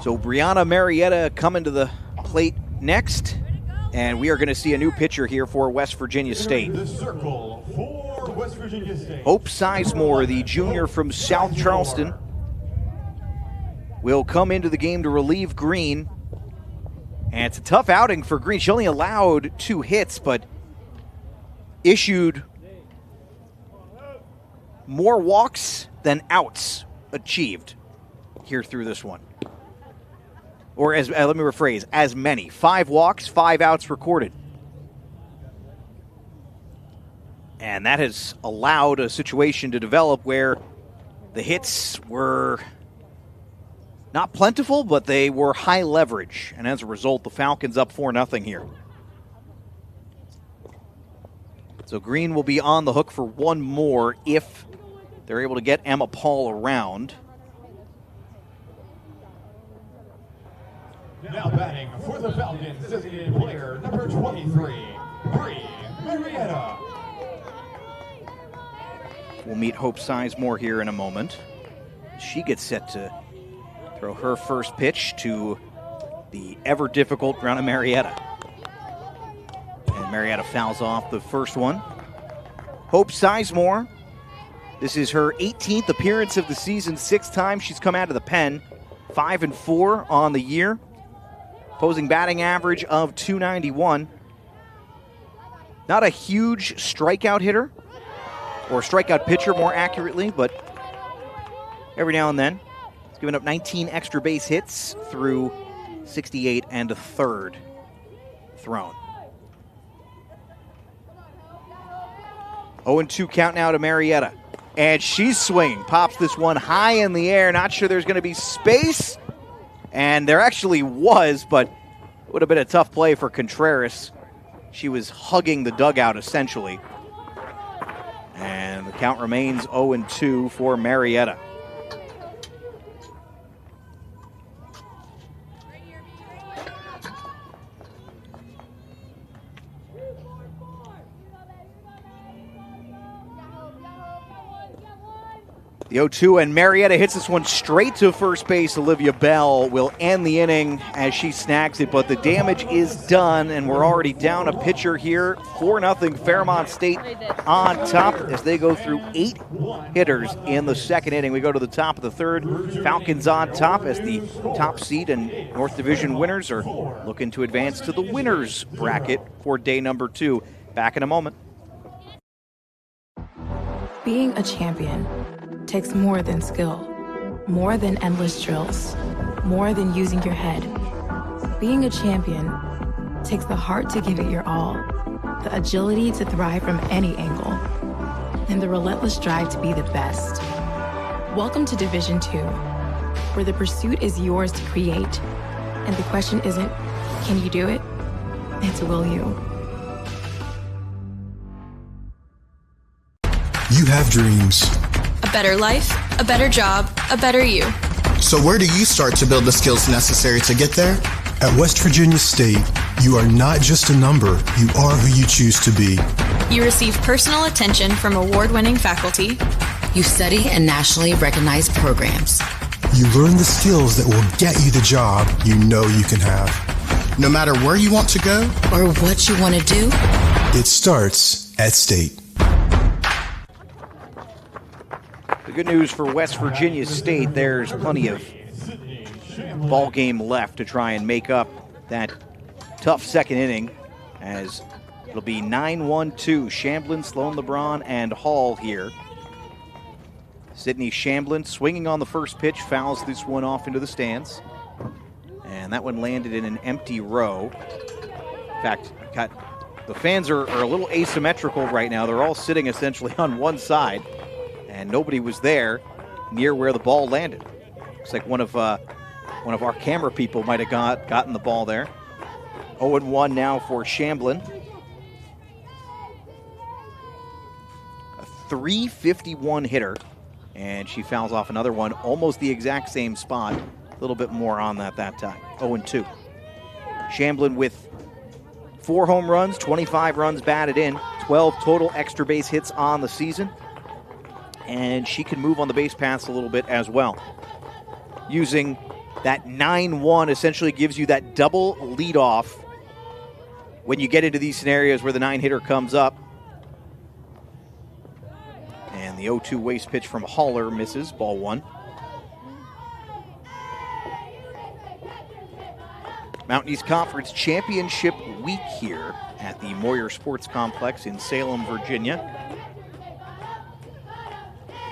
So Brianna Marietta coming to the plate next. And we are going to see a new pitcher here for West Virginia State. The circle for West Virginia State. Hope Sizemore, the junior from South Charleston, will come into the game to relieve Green. And it's a tough outing for Green. She only allowed 2 hits, but issued more walks than outs achieved here through this one. Or let me rephrase, as many. 5 walks, 5 outs recorded. And that has allowed a situation to develop where the hits were not plentiful, but they were high leverage. And as a result, the Falcons up 4-0 here. So Green will be on the hook for one more if they're able to get Emma Paul around. Now batting for the Falcons, designated player number 23, Marietta. We'll meet Hope Sizemore here in a moment. She gets set to throw her first pitch to the ever-difficult Brianna Marietta. And Marietta fouls off the first one. Hope Sizemore, this is her 18th appearance of the season, 6th time she's come out of the pen, 5-4 on the year. Opposing batting average of .291. Not a huge strikeout hitter, or strikeout pitcher more accurately, but every now and then. He's given up 19 extra base hits through 68 and a third thrown. 0-2 count now to Marietta. And she's swinging. Pops this one high in the air. Not sure there's going to be space. And there actually was, but it would have been a tough play for Contreras. She was hugging the dugout, essentially. And the count remains 0-2 for Marietta. The 0-2, and Marietta hits this one straight to first base. Olivia Bell will end the inning as she snags it, but the damage is done, and we're already down a pitcher here. 4-0 Fairmont State on top as they go through 8 hitters in the second inning. We go to the top of the third. Falcons on top as the top seed and North Division winners are looking to advance to the winners bracket for day number 2. Back in a moment. Being a champion takes more than skill, more than endless drills, more than using your head. Being a champion takes the heart to give it your all, the agility to thrive from any angle, and the relentless drive to be the best. Welcome to Division 2, where the pursuit is yours to create, and the question isn't, can you do it? It's will you? You have dreams. A better life, a better job, a better you. So where do you start to build the skills necessary to get there? At West Virginia State, you are not just a number, you are who you choose to be. You receive personal attention from award-winning faculty. You study in nationally recognized programs. You learn the skills that will get you the job you know you can have. No matter where you want to go or what you want to do, it starts at State. The good news for West Virginia State, there's plenty of ball game left to try and make up that tough second inning, as it'll be 9-1-2. Shamblin, Sloan LeBron, and Hall here. Sydney Shamblin swinging on the first pitch, fouls this one off into the stands. And that one landed in an empty row. In fact, the fans are a little asymmetrical right now. They're all sitting essentially on one side, and nobody was there near where the ball landed. Looks like one of our camera people might have gotten the ball there. 0-1 now for Shamblin. A .351 hitter, and she fouls off another one, almost the exact same spot. A little bit more on that time. 0-2. Shamblin with 4 home runs, 25 runs batted in, 12 total extra base hits on the season. And she can move on the base paths a little bit as well. Using that 9-1 essentially gives you that double leadoff when you get into these scenarios where the 9-hitter comes up. And the 0-2 waste pitch from Haller misses, ball 1. Mountain East Conference Championship Week here at the Moyer Sports Complex in Salem, Virginia.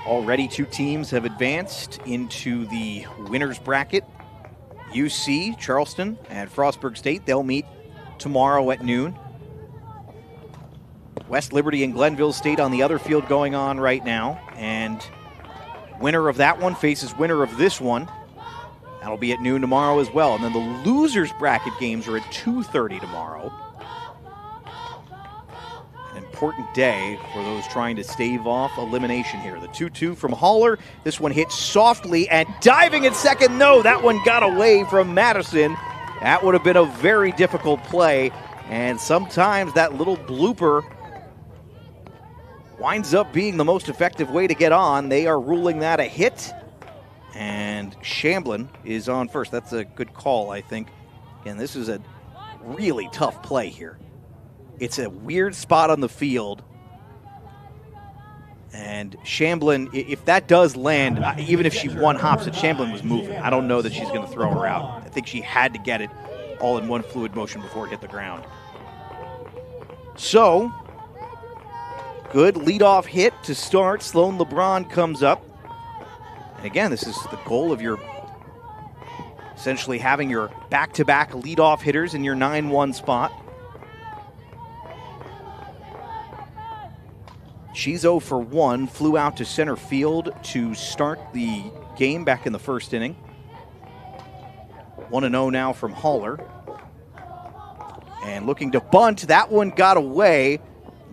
Already 2 teams have advanced into the winners bracket. UC, Charleston, and Frostburg State, they'll meet tomorrow at noon. West Liberty and Glenville State on the other field going on right now. And winner of that one faces winner of this one. That'll be at noon tomorrow as well. And then the losers bracket games are at 2:30 tomorrow. And important day for those trying to stave off elimination here. The 2-2 from Haller. This one hit softly and diving at second. No, that one got away from Madison. That would have been a very difficult play. And sometimes that little blooper winds up being the most effective way to get on. They are ruling that a hit. And Shamblin is on first. That's a good call, I think. And this is a really tough play here. It's a weird spot on the field. And Shamblin, if that does land, even if she one hops it, Shamblin was moving. I don't know that she's going to throw her out. I think she had to get it all in one fluid motion before it hit the ground. So, good leadoff hit to start. Sloan LeBron comes up. And again, this is the goal of your essentially having your back-to-back leadoff hitters in your 9-1 spot. She's 0 for 1, flew out to center field to start the game back in the first inning. 1-0 now from Haller. And looking to bunt, that one got away.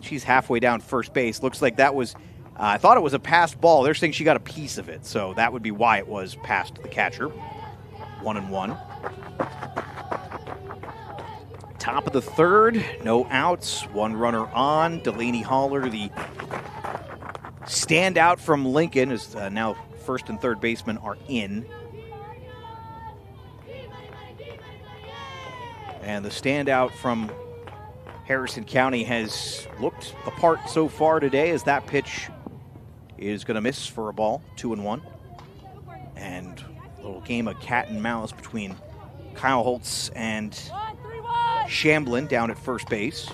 She's halfway down first base. Looks like that was, I thought it was a passed ball. They're saying she got a piece of it, so that would be why it was past the catcher. 1-1. Top of the third, no outs, one runner on. Delaney Haller, the standout from Lincoln, is now first and third baseman are in. And the standout from Harrison County has looked the part so far today, as that pitch is going to miss for a ball, 2-1. And a little game of cat and mouse between Kyle Holtz and Shamblin down at first base.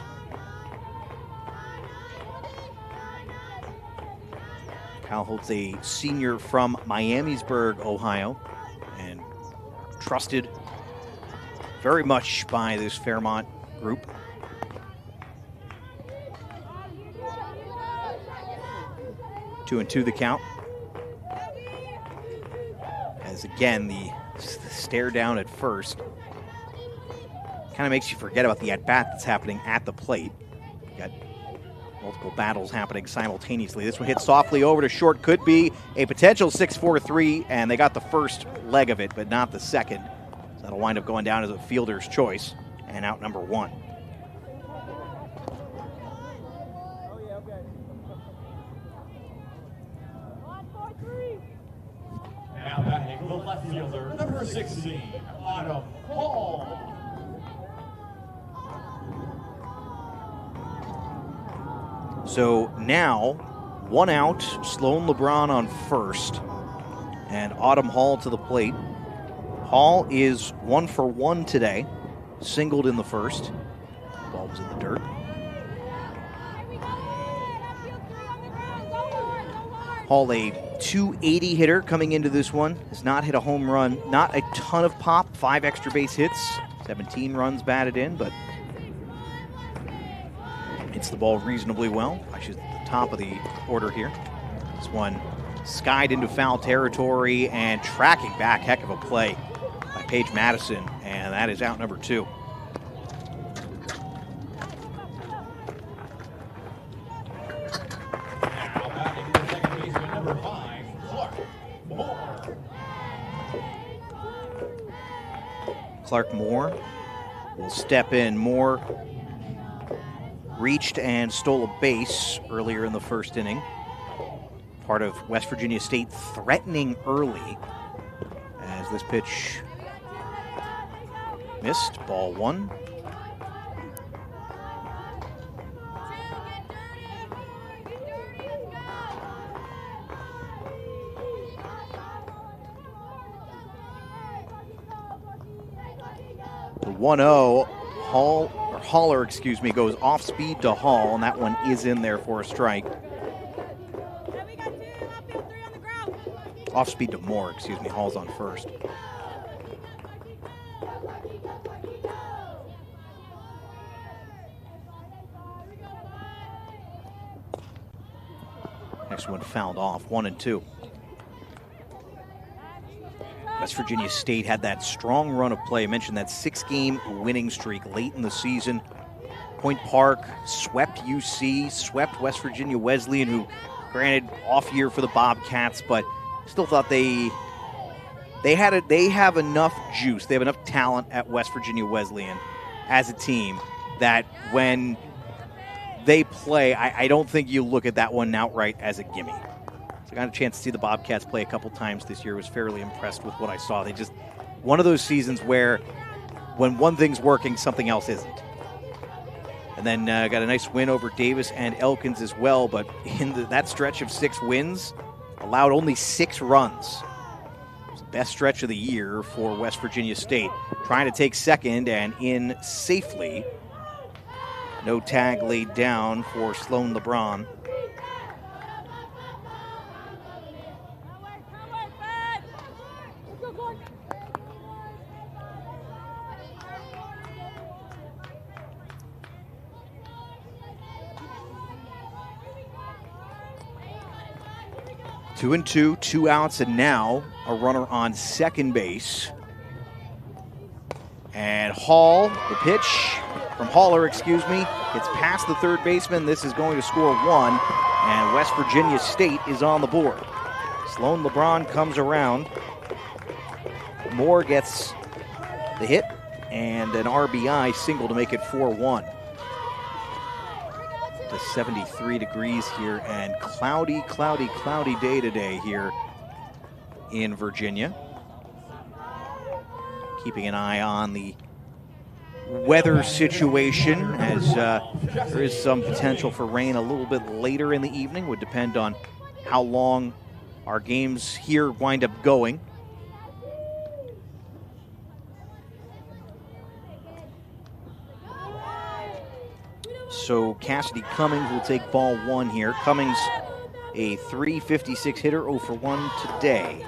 Kyle Holtz, a senior from Miamisburg, Ohio, and trusted very much by this Fairmont group. Two and two the count. As again, the stare down at first kind of makes you forget about the at-bat that's happening at the plate. You got multiple battles happening simultaneously. This one hit softly over to short. Could be a potential 6-4-3, and they got the first leg of it, but not the second. So that'll wind up going down as a fielder's choice, and out number one. Now batting the left fielder, number 16, Autumn Hall. So now, one out, Sloan LeBron on first, and Autumn Hall to the plate. Hall is 1 for 1 today, singled in the first. Ball was in the dirt. Hall, a .280 hitter coming into this one, has not hit a home run, not a ton of pop, 5 extra base hits, 17 runs batted in, but hits the ball reasonably well. Actually, at the top of the order here. This one skied into foul territory and tracking back. Heck of a play by Paige Madison, and that is out number 2. Now batting the second baseman, number 5, Clark Moore. Clark Moore will step in. Moore reached and stole a base earlier in the first inning. Part of West Virginia State threatening early as this pitch missed. Ball 1. The 1-0, Haller, goes off speed to Hall, and that one is in there for a strike. Off speed to Moore, Hall's on first. Next one fouled off, 1-2. West Virginia State had that strong run of play. I mentioned that 6-game winning streak late in the season. Point Park swept UC, swept West Virginia Wesleyan, who, granted, off year for the Bobcats, but still thought they have enough juice, they have enough talent at West Virginia Wesleyan as a team that when they play, I don't think you look at that one outright as a gimme. So I got a chance to see the Bobcats play a couple times this year. Was fairly impressed with what I saw. They just, one of those seasons where when one thing's working, something else isn't. And then got a nice win over Davis and Elkins as well, but in that stretch of 6 wins, allowed only 6 runs. It was the best stretch of the year for West Virginia State. Trying to take second and in safely. No tag laid down for Sloan LeBron. Two and two, 2 outs, and now a runner on second base. And Hall, the pitch from Haller, gets past the third baseman. This is going to score 1, and West Virginia State is on the board. Sloan LeBron comes around. Moore gets the hit and an RBI single to make it 4-1. To 73 degrees here, and cloudy day today here in Virginia. Keeping an eye on the weather situation, as there is some potential for rain a little bit later in the evening. Would depend on how long our games here wind up going. So Cassidy Cummings will take ball 1 here. Cummings, a .356 hitter, 0 for 1 today.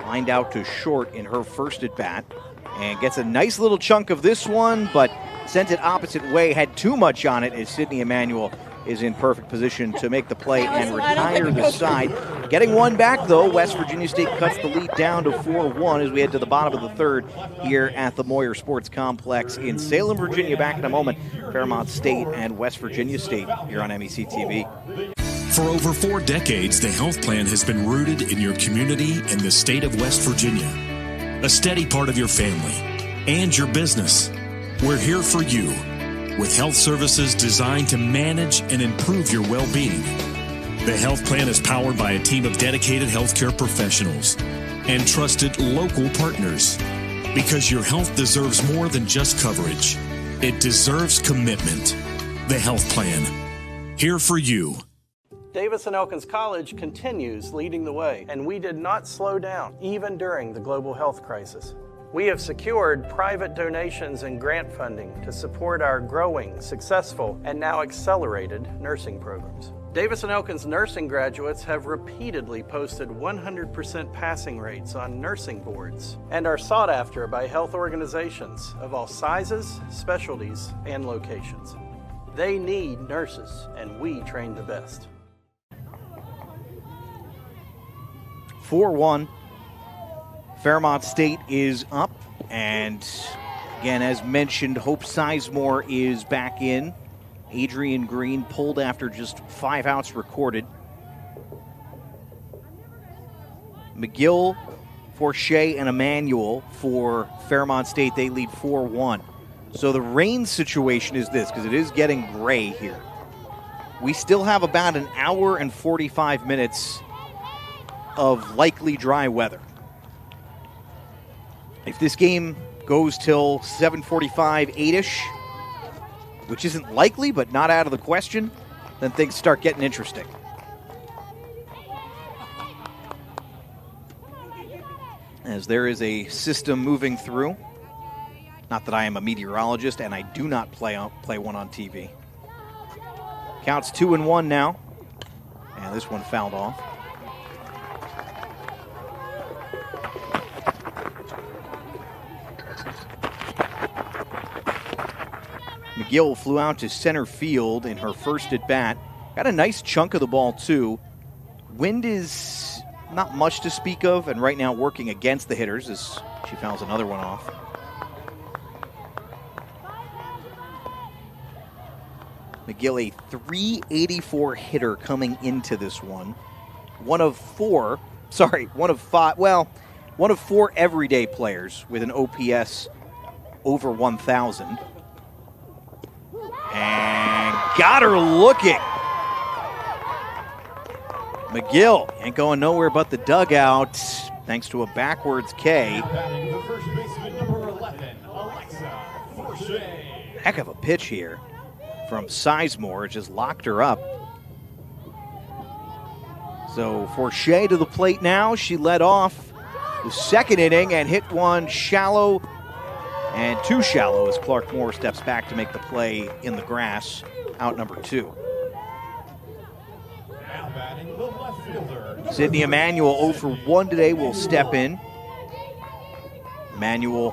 Lined out to short in her first at bat and gets a nice little chunk of this one, but sent it opposite way, had too much on it as Sydney Emanuel is in perfect position to make the play and retire the side. Getting one back, though, West Virginia State cuts the lead down to 4-1 as we head to the bottom of the third here at the Moyer Sports Complex in Salem, Virginia. Back in a moment, Fairmont State and West Virginia State here on MEC TV. For over 4 decades, the health plan has been rooted in your community and the state of West Virginia. A steady part of your family and your business. We're here for you with health services designed to manage and improve your well-being. The health plan is powered by a team of dedicated healthcare professionals and trusted local partners. Because your health deserves more than just coverage. It deserves commitment. The health plan. Here for you. Davis and Elkins College continues leading the way, and we did not slow down, even during the global health crisis. We have secured private donations and grant funding to support our growing, successful, and now accelerated nursing programs. Davis and Elkins nursing graduates have repeatedly posted 100% passing rates on nursing boards and are sought after by health organizations of all sizes, specialties, and locations. They need nurses, and we train the best. 4-1. Fairmont State is up, and again, as mentioned, Hope Sizemore is back in. Adrian Green pulled after just 5 outs recorded. McGill, Forshea, and Emanuel for Fairmont State, they lead 4-1. So the rain situation is this, because it is getting gray here. We still have about an hour and 45 minutes of likely dry weather. If this game goes till 7:45, 8-ish, which isn't likely but not out of the question, then things start getting interesting. As there is a system moving through. Not that I am a meteorologist, and I do not play one on TV. Counts 2-1 now. And this one fouled off. McGill flew out to center field in her first at bat. Got a nice chunk of the ball, too. Wind is not much to speak of, and right now working against the hitters as she fouls another one off. McGill, a 384 hitter coming into this one. One of four everyday players with an OPS over 1,000. And got her looking. McGill ain't going nowhere but the dugout thanks to a backwards K. The first baseman, number 11, Alexa Forshea. Heck of a pitch here from Sizemore. Just locked her up. So Forshea to the plate now. She led off the second inning and hit one shallow and too shallow as Clark Moore steps back to make the play in the grass. Out number 2. Now batting the left fielder. Sydney Emanuel 0 for 1 today will step in. Emanuel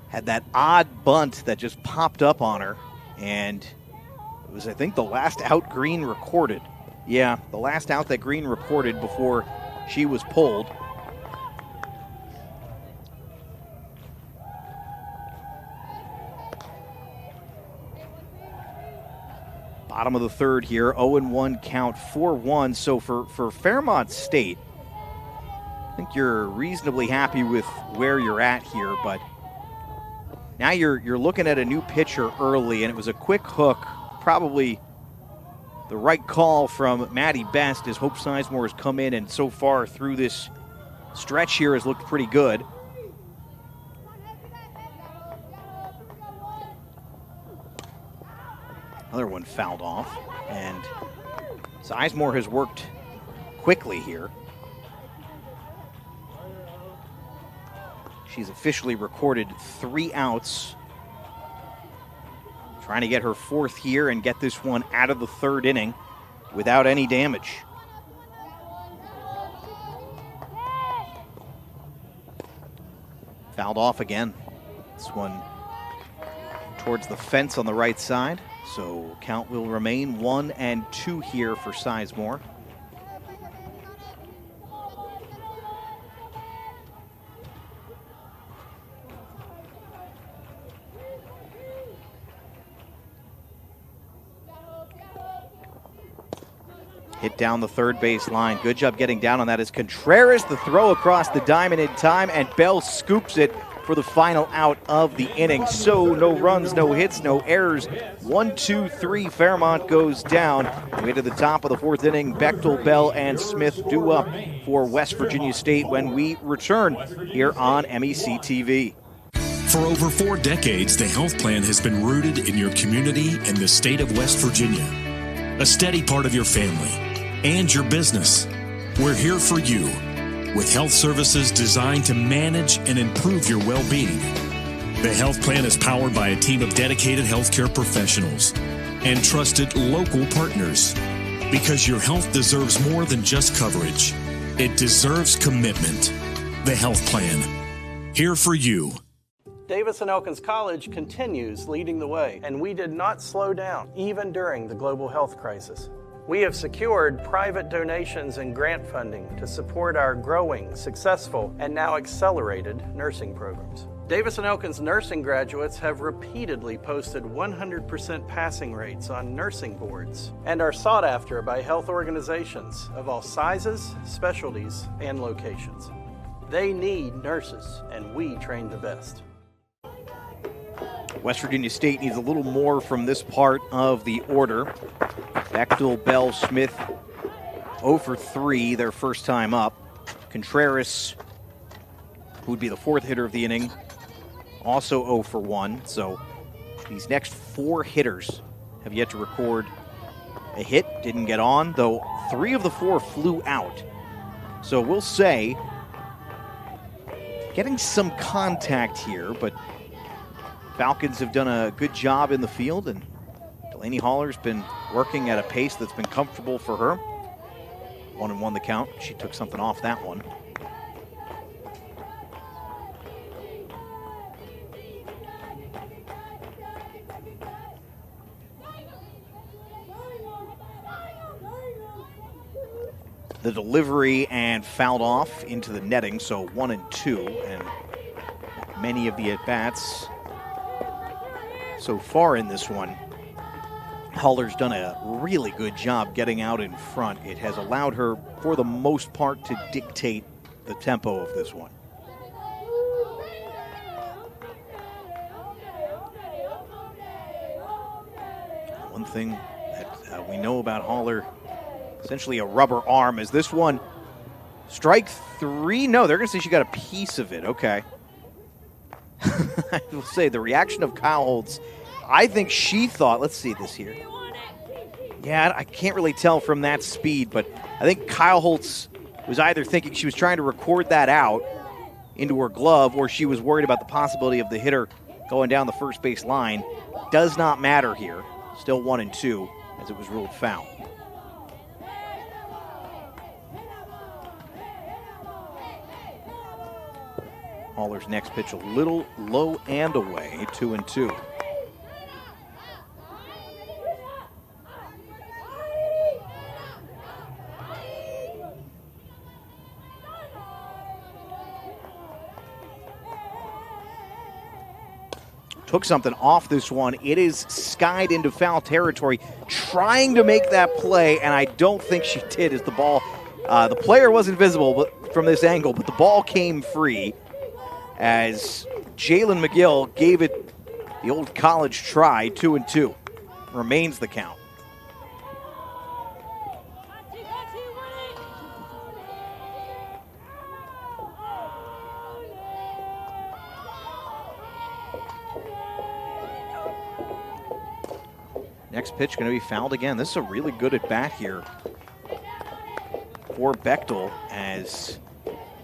had that odd bunt that just popped up on her, and it was, I think, the last out Green recorded. Yeah, the last out that Green recorded before she was pulled. Bottom of the third here, 0-1 count, 4-1. So for Fairmont State, I think you're reasonably happy with where you're at here, but now you're looking at a new pitcher early, and it was a quick hook, probably the right call from Maddie Best as Hope Sizemore has come in and so far through this stretch here has looked pretty good. Another one fouled off, and Sizemore has worked quickly here. She's officially recorded 3 outs. Trying to get her 4th here and get this one out of the 3rd inning without any damage. Fouled off again. This one towards the fence on the right side. So count will remain 1-2 here for Sizemore. Hit down the third base line. Good job getting down on that as Contreras, the throw across the diamond in time, and Bell scoops it for the final out of the inning. So no runs, no hits, no errors. 1-2-3, Fairmont goes down. Way to the top of the 4th inning. Bechtel, Bell, and Smith due up for West Virginia State when we return here on MEC TV. For over 4 decades, the health plan has been rooted in your community and the state of West Virginia. A steady part of your family and your business. We're here for you with health services designed to manage and improve your well-being. The health plan is powered by a team of dedicated healthcare professionals and trusted local partners, because your health deserves more than just coverage. It deserves commitment. The health plan, here for you. Davis and Elkins College continues leading the way, and we did not slow down even during the global health crisis. We have secured private donations and grant funding to support our growing, successful, and now accelerated nursing programs. Davis and Elkins nursing graduates have repeatedly posted 100% passing rates on nursing boards and are sought after by health organizations of all sizes, specialties, and locations. They need nurses, and we train the best. West Virginia State needs a little more from this part of the order. Bechtel, Bell, Smith, 0 for 3, their first time up. Contreras, who would be the 4th hitter of the inning, also 0 for 1. So these next 4 hitters have yet to record a hit. Didn't get on, though 3 of the 4 flew out. So we'll say getting some contact here, but Falcons have done a good job in the field, and Delaney Haller's been working at a pace that's been comfortable for her. 1-1 the count. She took something off that one. the delivery and fouled off into the netting, so 1-2. And many of the at-bats so far in this one, Haller's done a really good job getting out in front. It has allowed her, for the most part, to dictate the tempo of this one. One thing that we know about Haller, essentially a rubber arm, is this one strike 3? No, they're going to say she got a piece of it. Okay. I will say the reaction of Kyle Holtz, I think she thought, let's see this here. Yeah, I can't really tell from that speed, but I think Kyle Holtz was either thinking she was trying to record that out into her glove, or she was worried about the possibility of the hitter going down the first base line. Does not matter here. Still 1-2 as it was ruled foul. Haller's next pitch a little low and away, 2-2. Took something off this one. It is skied into foul territory, trying to make that play, and I don't think she did as the ball, the player wasn't visible from this angle, but the ball came free as Jalen McGill gave it the old college try. 2-2. Remains the count. Next pitch going to be fouled again. This is a really good at bat here for Bechtel, as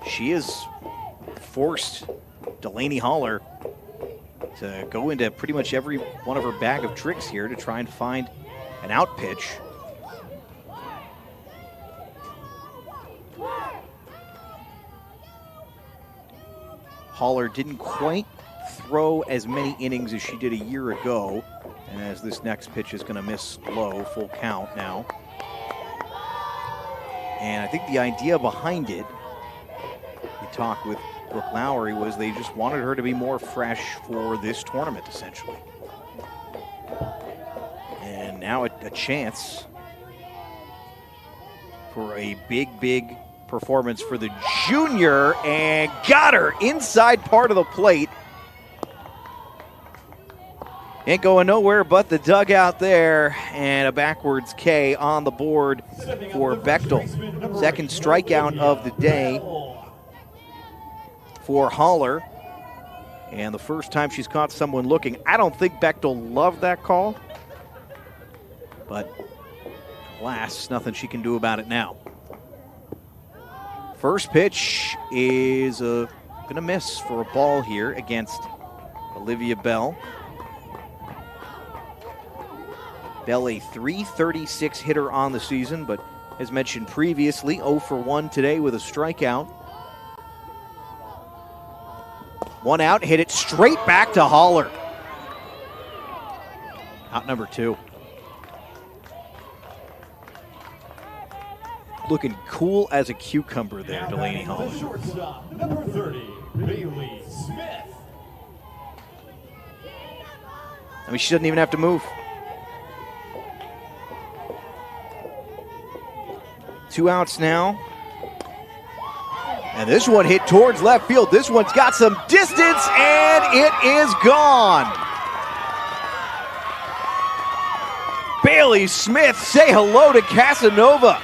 she has forced Delaney Haller to go into pretty much every one of her bag of tricks here to try and find an out pitch. Haller didn't quite throw as many innings as she did a year ago, and as this next pitch is going to miss low, full count now. And I think the idea behind it, we talked with Brooke Lowry, was they just wanted her to be more fresh for this tournament, essentially. And now a chance for a big performance for the junior, and got her inside part of the plate. Ain't going nowhere but the dugout there, and a backwards K on the board for Bechtel. Second strikeout of the day for Haller, and the first time she's caught someone looking. I don't think Bechtel loved that call, but alas, nothing she can do about it now. First pitch is gonna miss for a ball here against Olivia Bell. Bell, a .336 hitter on the season, but as mentioned previously, 0 for 1 today with a strikeout. One out, hit it straight back to Haller. Out number 2. Looking cool as a cucumber there, Delaney Haller. Shortstop, number 30, Bailey Smith. I mean, she doesn't even have to move. 2 outs now. And this one hit towards left field. This one's got some distance, and it is gone. Bailey Smith, say hello to Casanova.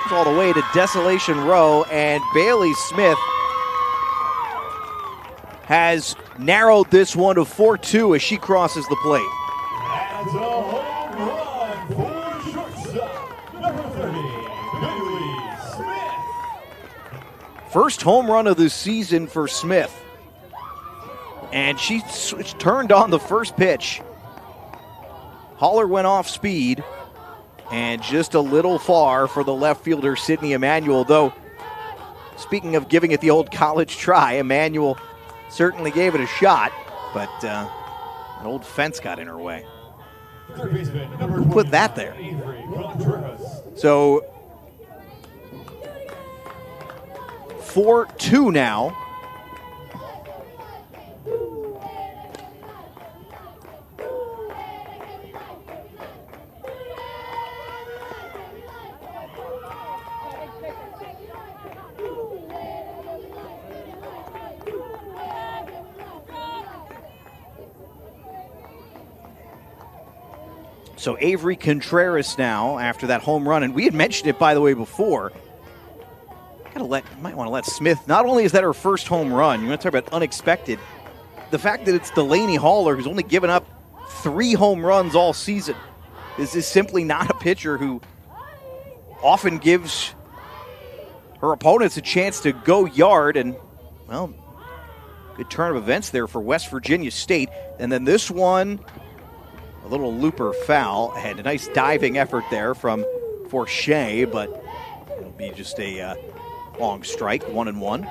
It's all the way to Desolation Row, and Bailey Smith has narrowed this one to 4-2 as she crosses the plate. That's a home run for shortstop, number 30, Bailey Smith. First home run of the season for Smith. And she turned on the first pitch. Haller went off speed, and just a little far for the left fielder, Sydney Emanuel. Though, speaking of giving it the old college try, Emanuel certainly gave it a shot, but an old fence got in her way. Third baseman, number Who put that there? Avery Contreras. So, 4-2 now. So Avery Contreras now after that home run, and we had mentioned it, by the way, before. Might want to let Smith, not only is that her first home run, you want to talk about unexpected, the fact that it's Delaney Haller, who's only given up 3 home runs all season. This is simply not a pitcher who often gives her opponents a chance to go yard, and, well, good turn of events there for West Virginia State. And then this one, a little looper foul, and a nice diving effort there from Forshea, but it'll be just a long strike, 1-1.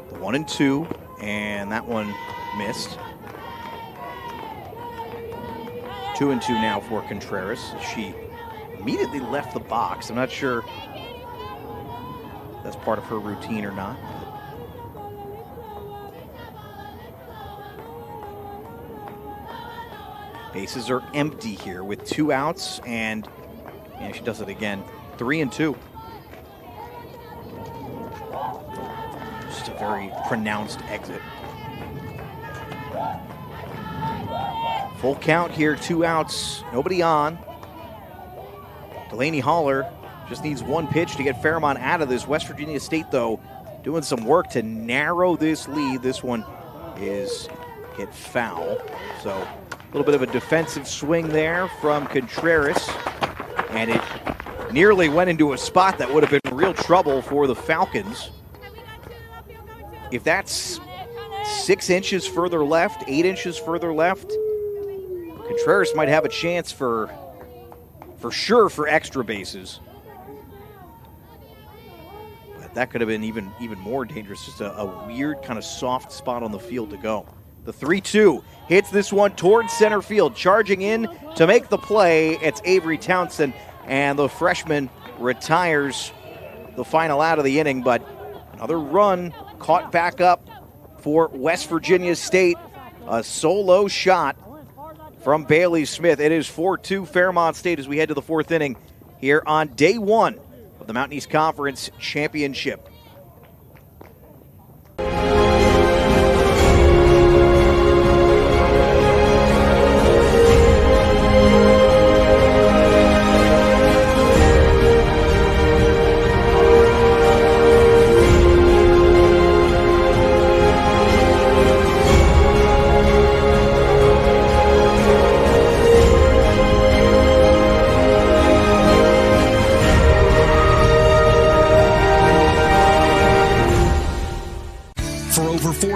The 1-2, and that one missed. 2-2 now for Contreras. She immediately left the box. I'm not sure that's part of her routine or not. Bases are empty here with 2 outs, and she does it again. 3-2. Just a very pronounced exit. Full count here, 2 outs, nobody on. Delaney Haller just needs 1 pitch to get Fairmont out of this. West Virginia State, though, doing some work to narrow this lead. This one is hit foul. So a little bit of a defensive swing there from Contreras. And it nearly went into a spot that would have been real trouble for the Falcons. If that's 6 inches further left, 8 inches further left, Contreras might have a chance for sure for extra bases. But that could have been even more dangerous. Just a weird kind of soft spot on the field to go. The 3-2 hits this one towards center field. Charging in to make the play, it's Avery Townsend. And the freshman retires the final out of the inning. But another run caught back up for West Virginia State. A solo shot from Bailey Smith. It is 4-2 Fairmont State as we head to the 4th inning here on day 1 of the Mountain East Conference Championship.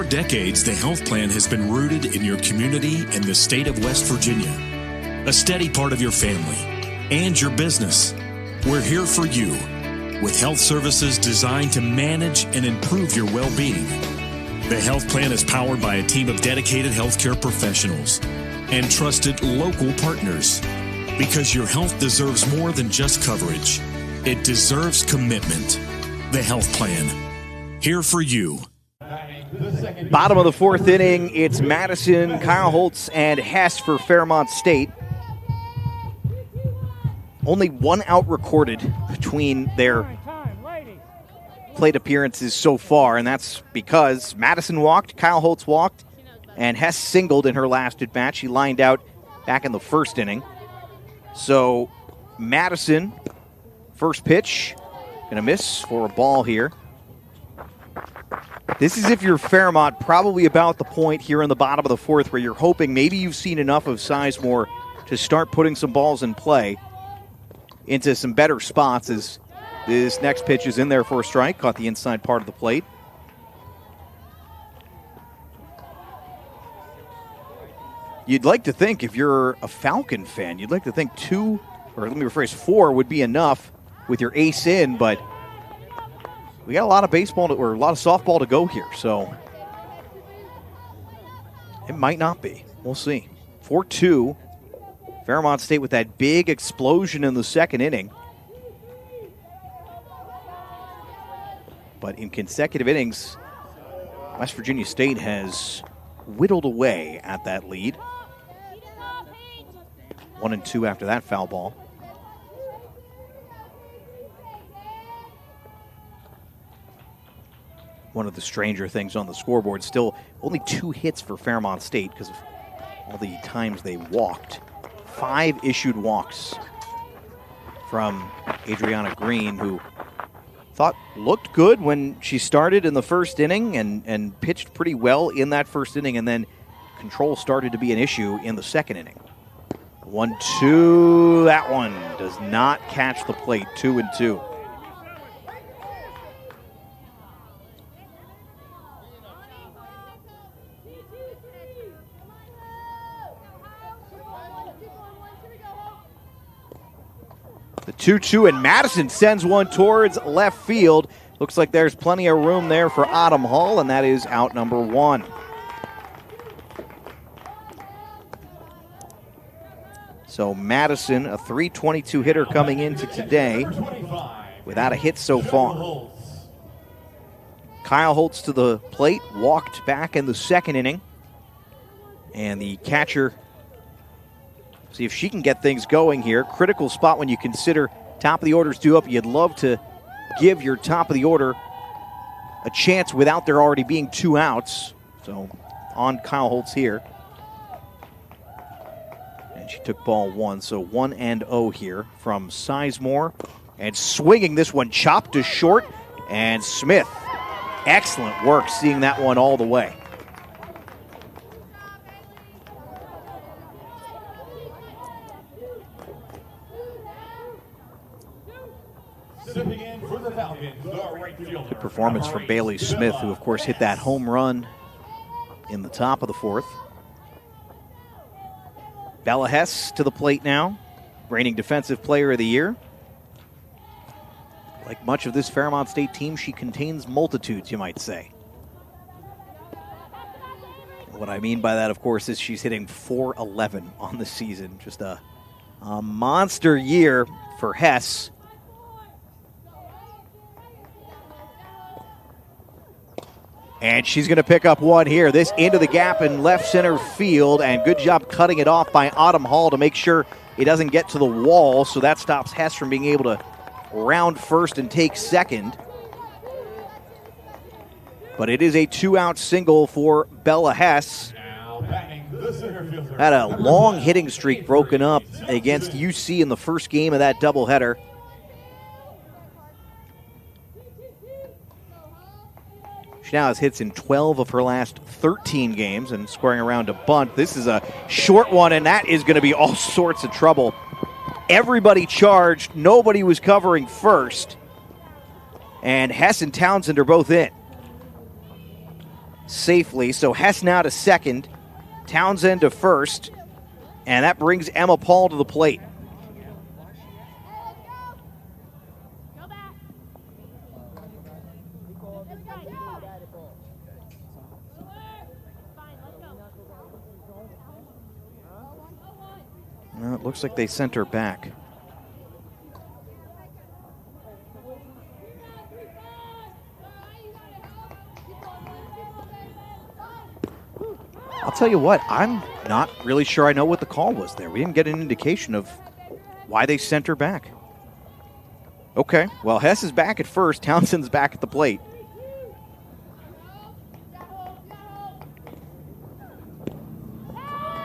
Decades, the health plan has been rooted in your community and the state of West Virginia. A steady part of your family and your business. We're here for you with health services designed to manage and improve your well-being. The health plan is powered by a team of dedicated healthcare professionals and trusted local partners. Because your health deserves more than just coverage. It deserves commitment. The health plan. Here for you. Bottom of the 4th inning, it's Madison, Kyle Holtz, and Hess for Fairmont State. Only 1 out recorded between their plate appearances so far, and that's because Madison walked, Kyle Holtz walked, and Hess singled in her last at bat. She lined out back in the 1st inning. So Madison, first pitch, going to miss for a ball here. This is if you're Fairmont, probably about the point here in the bottom of the 4th where you're hoping maybe you've seen enough of Sizemore to start putting some balls in play into some better spots as this next pitch is in there for a strike. Caught the inside part of the plate. You'd like to think, if you're a Falcon fan, you'd like to think 4 would be enough with your ace in, but we got a lot of baseball or a lot of softball to go here, so it might not be. We'll see. 4-2. Fairmont State with that big explosion in the second inning. But in consecutive innings, West Virginia State has whittled away at that lead. 1-2 after that foul ball. One of the stranger things on the scoreboard, still only 2 hits for Fairmont State because of all the times they walked. 5 issued walks from Adriana Green, who looked good when she started in the first inning and pitched pretty well in that first inning, and then control started to be an issue in the second inning. 1-2, that one does not catch the plate, 2-2. The 2-2, and Madison sends one towards left field. Looks like there's plenty of room there for Autumn Hall, and that is out number 1. So Madison, a .322 hitter coming into today without a hit so far. Kyle Holtz to the plate, walked back in the second inning. And the catcher, see if she can get things going here. Critical spot when you consider top of the order's due up. You'd love to give your top of the order a chance without there already being 2 outs. So on Kyle Holtz here. And she took ball 1, so 1-0 here from Sizemore. And swinging this one, chopped to short, and Smith. Excellent work seeing that one all the way. Good performance from Bailey Smith, who of course hit that home run in the top of the 4th. Bella Hess to the plate now, reigning Defensive Player of the Year. Like much of this Fairmont State team, she contains multitudes, you might say. What I mean by that, of course, is she's hitting .411 on the season. Just a monster year for Hess. And she's going to pick up one here. This into the gap in left center field, and good job cutting it off by Autumn Hall to make sure it doesn't get to the wall, so that stops Hess from being able to round first and take second. But it is a 2-out single for Bella Hess. Had a long hitting streak broken up against UC in the first game of that doubleheader. She now has hits in 12 of her last 13 games and scoring around a bunt. This is a short one, and that is going to be all sorts of trouble. Everybody charged. Nobody was covering first. And Hess and Townsend are both in safely. So Hess now to second, Townsend to first, and that brings Emma Paul to the plate. Well, it looks like they sent her back. I'll tell you what, I'm not really sure I know what the call was there. We didn't get an indication of why they sent her back. Okay, well, Hess is back at first. Townsend's back at the plate.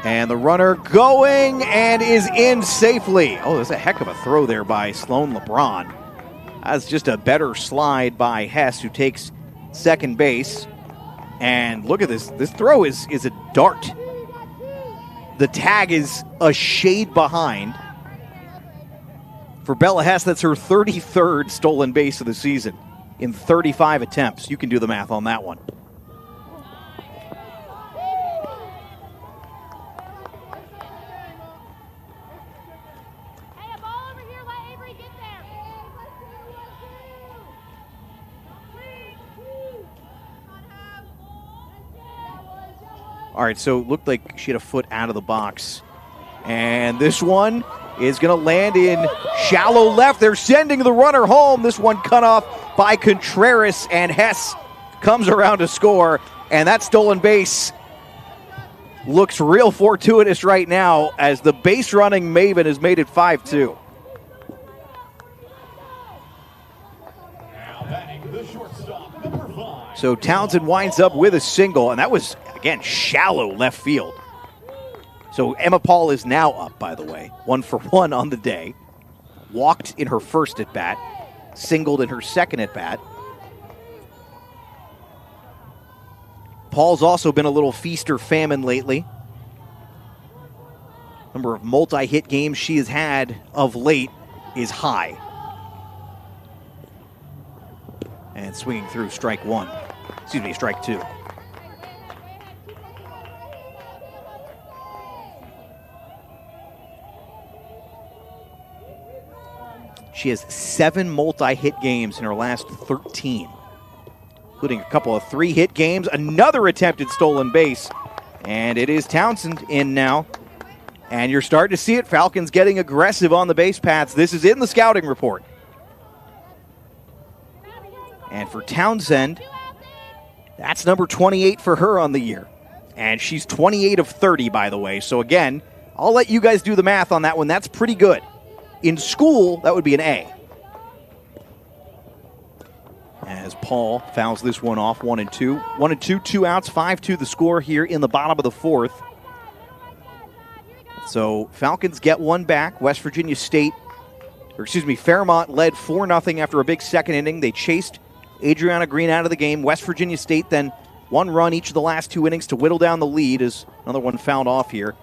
And the runner going and is in safely. Oh, there's a heck of a throw there by Sloan LeBron. That's just a better slide by Hess, who takes second base. And look at this. This throw is a dart. The tag is a shade behind. For Bella Hess, that's her 33rd stolen base of the season in 35 attempts. You can do the math on that one. All right, so it looked like she had a foot out of the box. And this one is going to land in shallow left. They're sending the runner home. This one cut off by Contreras, and Hess comes around to score. And that stolen base looks real fortuitous right now as the base running Maven has made it 5-2. So Townsend winds up with a single, and that was, again, shallow left field. So Emma Paul is now up, by the way, 1 for 1 on the day. Walked in her first at-bat, singled in her second at-bat. Paul's also been a little feast or famine lately. Number of multi-hit games she has had of late is high. And swinging through strike two. She has 7 multi-hit games in her last 13, including a couple of 3-hit games, another attempted stolen base, and it is Townsend in now. And you're starting to see it. Falcons getting aggressive on the base paths. This is in the scouting report. And for Townsend, that's number 28 for her on the year. And she's 28 of 30, by the way. So again, I'll let you guys do the math on that one. That's pretty good. In school, that would be an A. As Paul fouls this one off, 1-2. 1-2, 2 outs, 5-2 the score here in the bottom of the fourth. So Falcons get one back. Fairmont led 4-0 after a big second inning. They chased Adriana Green out of the game. West Virginia State then 1 run each of the last 2 innings to whittle down the lead as another one fouled off here.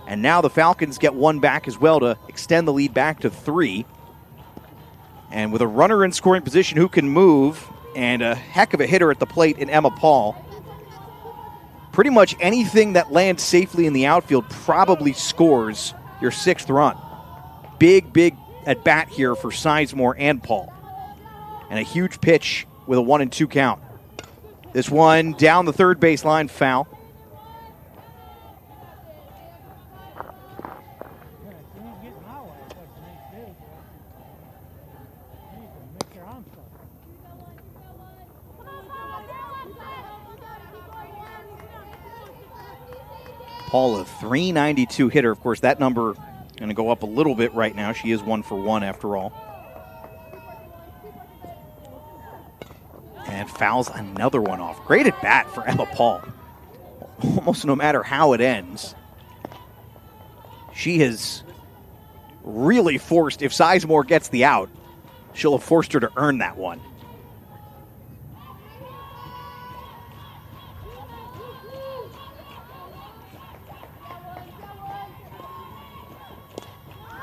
And now the Falcons get one back as well to extend the lead back to 3. And with a runner in scoring position who can move and a heck of a hitter at the plate in Emma Paul, pretty much anything that lands safely in the outfield probably scores your 6th run. Big at bat here for Sizemore and Paul. And a huge pitch with a 1-2 count. This one down the third baseline, foul. Paul, a .392 hitter. Of course, that number going to go up a little bit right now. She is 1 for 1 after all. And fouls another one off. Great at bat for Emma Paul. Almost no matter how it ends. She has really forced, if Sizemore gets the out, she'll have forced her to earn that one.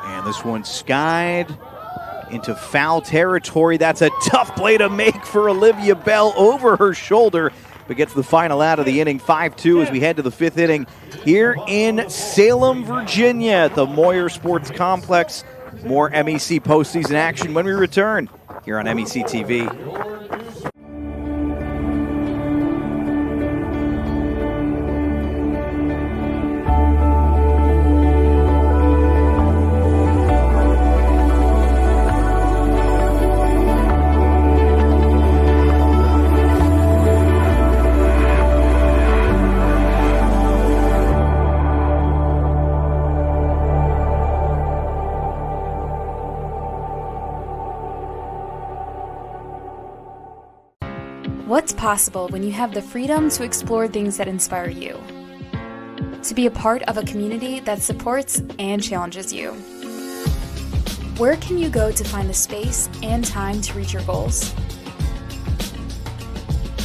And this one skied into foul territory. That's a tough play to make for Olivia Bell over her shoulder, but gets the final out of the inning. 5-2 as we head to the 5th inning here in Salem, Virginia at the Moyer Sports Complex. More MEC postseason action when we return here on MEC TV. What's possible when you have the freedom to explore things that inspire you? To be a part of a community that supports and challenges you. Where can you go to find the space and time to reach your goals?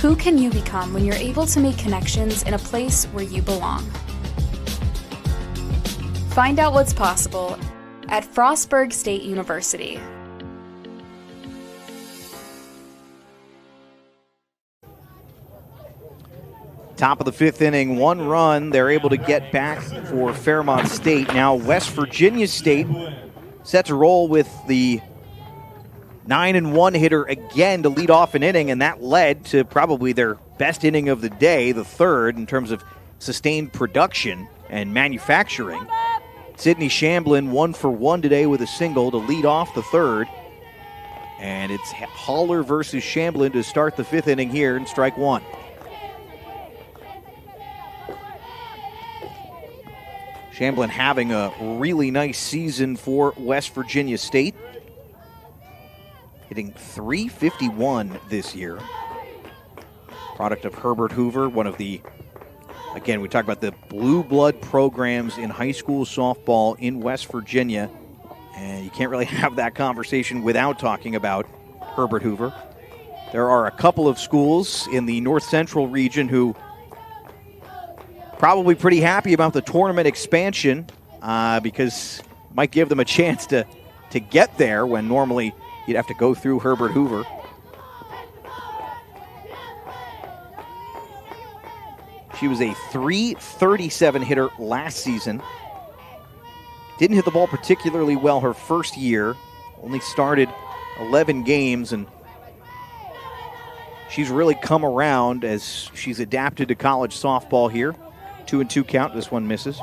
Who can you become when you're able to make connections in a place where you belong? Find out what's possible at Frostburg State University. Top of the 5th inning, 1 run they're able to get back for Fairmont State. Now West Virginia State set to roll with the 9-1 hitter again to lead off an inning, and that led to probably their best inning of the day, the 3rd, in terms of sustained production and manufacturing. Sydney Shamblin 1 for 1 today with a single to lead off the third. And it's Haller versus Shamblin to start the 5th inning here in strike 1. Shamblin having a really nice season for West Virginia State. Hitting .351 this year. Product of Herbert Hoover, one of the, again, we talk about the blue blood programs in high school softball in West Virginia. And you can't really have that conversation without talking about Herbert Hoover. There are a couple of schools in the North Central region who probably pretty happy about the tournament expansion because it might give them a chance to get there when normally you'd have to go through Herbert Hoover. She was a .337 hitter last season. Didn't hit the ball particularly well her first year. Only started 11 games, and she's really come around as she's adapted to college softball here. 2-2 count. This one misses.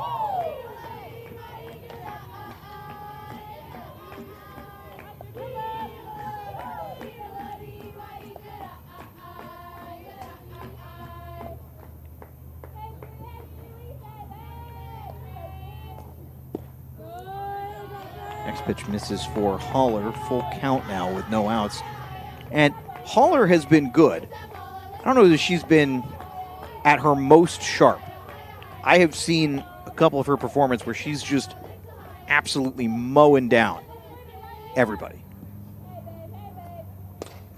Next pitch misses for Haller. Full count now with no outs. And Haller has been good. I don't know that she's been at her most sharp. I have seen a couple of her performances where she's just absolutely mowing down everybody.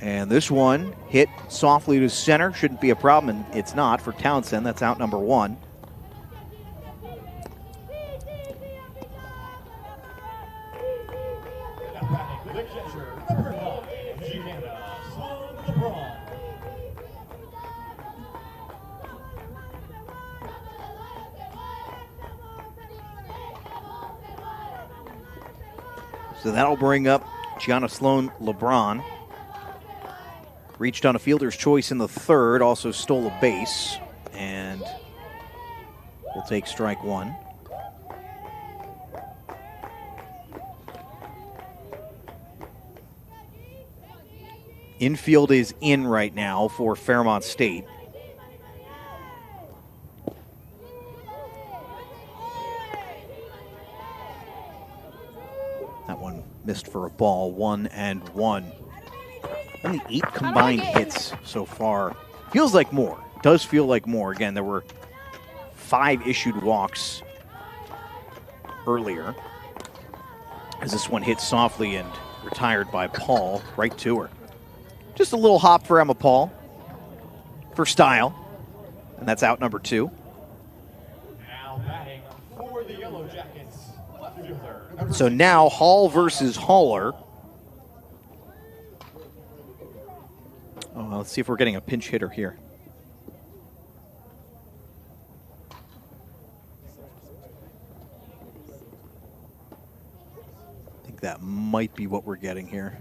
And this one hit softly to center. Shouldn't be a problem, and it's not for Townsend. That's out number 1. So that'll bring up Gianna Sloan LeBron. Reached on a fielder's choice in the 3rd, also stole a base, and will take strike 1. Infield is in right now for Fairmont State. That one missed for a ball, 1-1. Only 8 combined hits so far. Feels like more. Does feel like more. Again, there were 5 issued walks earlier. As this one hit softly and retired by Paul right to her. Just a little hop for Emma Paul for style. And that's out number 2. Now batting for the Yellow Jackets, left fielder. So now Hall versus Haller. Oh, well, let's see if we're getting a pinch hitter here. I think that might be what we're getting here.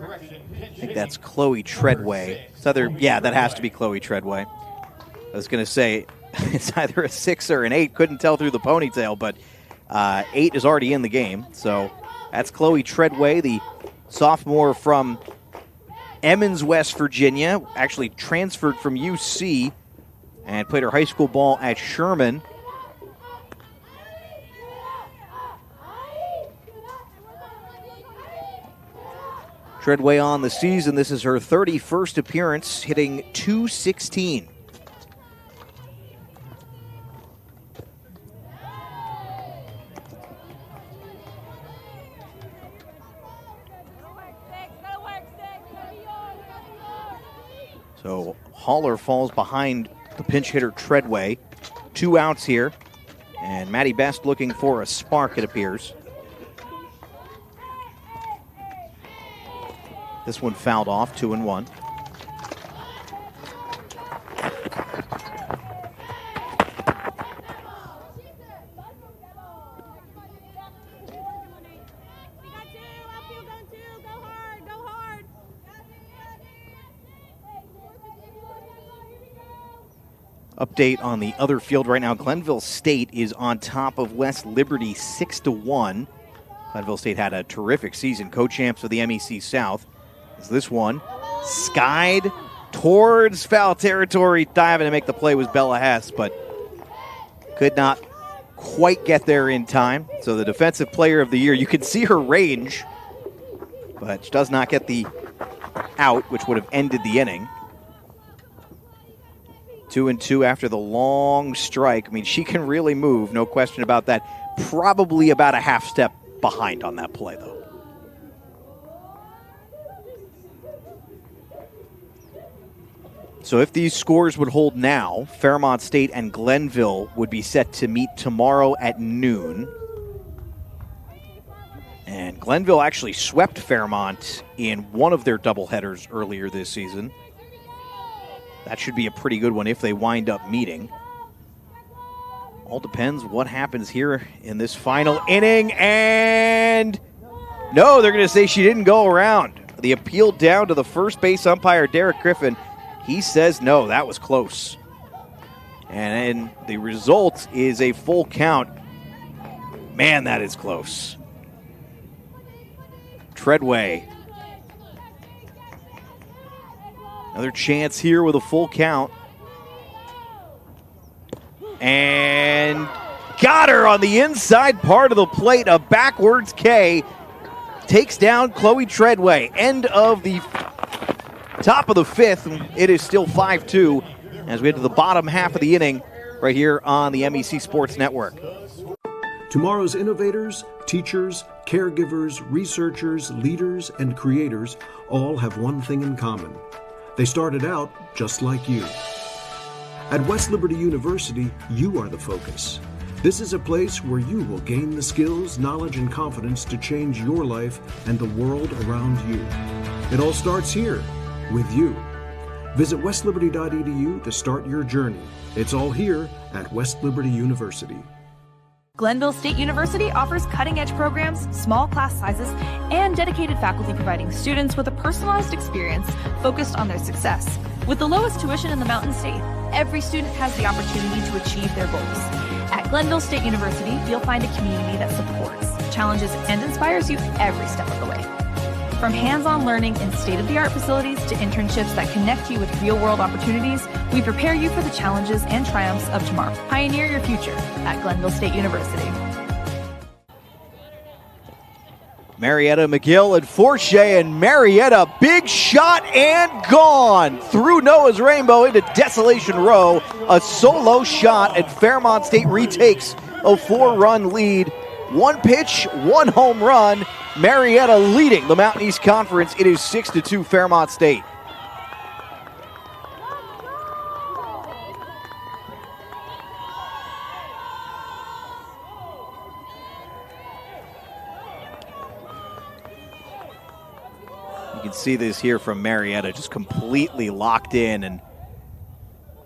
I think that's Chloe Treadway. It's either, yeah, that has to be Chloe Treadway. I was going to say it's either a 6 or an 8. Couldn't tell through the ponytail, but 8 is already in the game. So that's Chloe Treadway, the sophomore from Emmons, West Virginia. Actually transferred from UC and played her high school ball at Sherman. Treadway on the season. This is her 31st appearance, hitting .216. So Haller falls behind the pinch hitter Treadway. 2 outs here. And Maddie Best looking for a spark, it appears. This one fouled off, 2-1. Update on the other field right now. Glenville State is on top of West Liberty 6-1. Glenville State had a terrific season, co-champs of the MEC South. As this one skied towards foul territory. Diving to make the play was Bella Hess, but could not quite get there in time. So the defensive player of the year, you can see her range, but she does not get the out, which would have ended the inning. 2-2 after the long strike. I mean, she can really move, no question about that. Probably about a half step behind on that play, though. So if these scores would hold now, Fairmont State and Glenville would be set to meet tomorrow at noon. And Glenville actually swept Fairmont in one of their doubleheaders earlier this season. That should be a pretty good one if they wind up meeting. All depends what happens here in this final inning. And no, they're going to say she didn't go around. The appeal down to the first base umpire, Derek Griffin. He says no, that was close. And the result is a full count. Man, that is close. Treadway. Another chance here with a full count. And got her on the inside part of the plate. A backwards K takes down Chloe Treadway. End of the top of the fifth. It is still 5-2 as we head to the bottom half of the inning right here on the MEC Sports Network. Tomorrow's innovators, teachers, caregivers, researchers, leaders, and creators all have one thing in common. They started out just like you. At West Liberty University, you are the focus. This is a place where you will gain the skills, knowledge, and confidence to change your life and the world around you. It all starts here, with you. Visit westliberty.edu to start your journey. It's all here at West Liberty University. Glenville State University offers cutting-edge programs, small class sizes, and dedicated faculty providing students with a personalized experience focused on their success. With the lowest tuition in the Mountain State, every student has the opportunity to achieve their goals. At Glenville State University, you'll find a community that supports, challenges, and inspires you every step of the way. From hands-on learning in state-of-the-art facilities to internships that connect you with real-world opportunities, we prepare you for the challenges and triumphs of tomorrow. Pioneer your future at Glenville State University. Marietta McGill and Forshea, and Marietta, big shot and gone through Noah's Rainbow into Desolation Row. A solo shot, and Fairmont State retakes a 4-run lead. One pitch, one home run. Marietta leading the Mountain East Conference. It is 6-2 Fairmont State. You can see this here from Marietta, just completely locked in and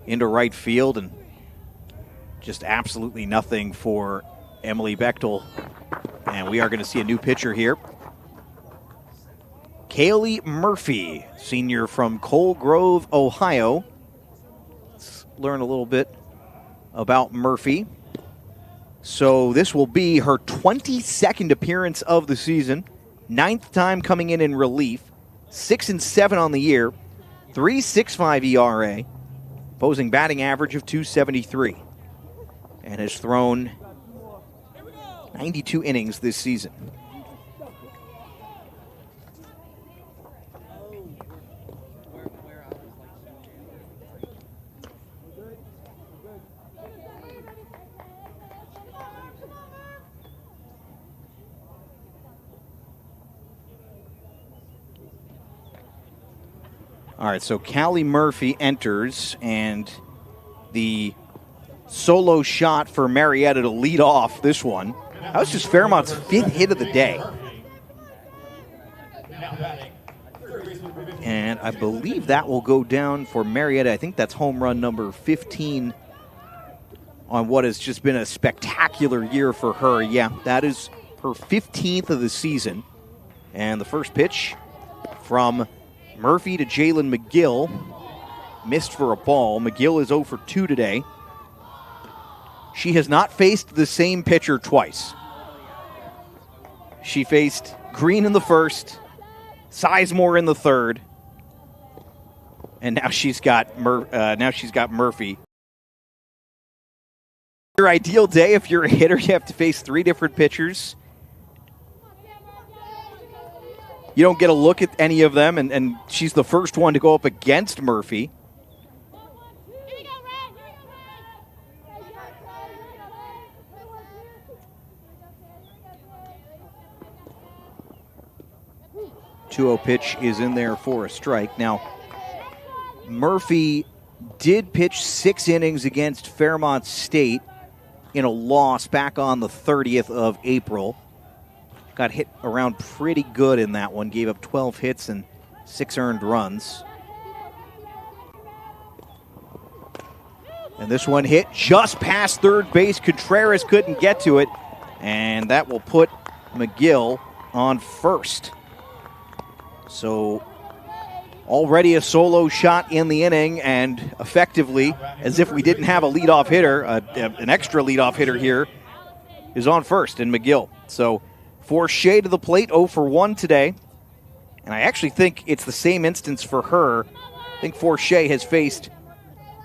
into right field, and just absolutely nothing for Emily Bechtel. And we are going to see a new pitcher here. Kaylee Murphy, senior from Coal Grove, Ohio. Let's learn a little bit about Murphy. So this will be her 22nd appearance of the season. 9th time coming in relief. 6-7 on the year. 3.65 ERA. Opposing batting average of .273. And has thrown 92 innings this season. All right, so Callie Murphy enters, and the solo shot for Marietta to lead off this one. That was just Fairmont's 5th hit of the day. And I believe that will go down for Marietta. I think that's home run number 15 on what has just been a spectacular year for her. Yeah, that is her 15th of the season. And the first pitch from Murphy to Jalen McGill. missed for a ball. McGill is 0 for 2 today. She has not faced the same pitcher twice. She faced Green in the first, Sizemore in the third, and now she's got Murphy. Your ideal day, if you're a hitter, you have to face 3 different pitchers. You don't get a look at any of them, and she's the first one to go up against Murphy. .20 pitch is in there for a strike. Now, Murphy did pitch 6 innings against Fairmont State in a loss back on the 30th of April. Got hit around pretty good in that one. Gave up 12 hits and 6 earned runs. And this one hit just past third base. Contreras couldn't get to it. And that will put McGill on first. So already a solo shot in the inning, and effectively, as if we didn't have a leadoff hitter, an extra leadoff hitter here, is on first in McGill. So Forshea to the plate, 0 for 1 today. And I actually think it's the same instance for her. I think Forshea has faced,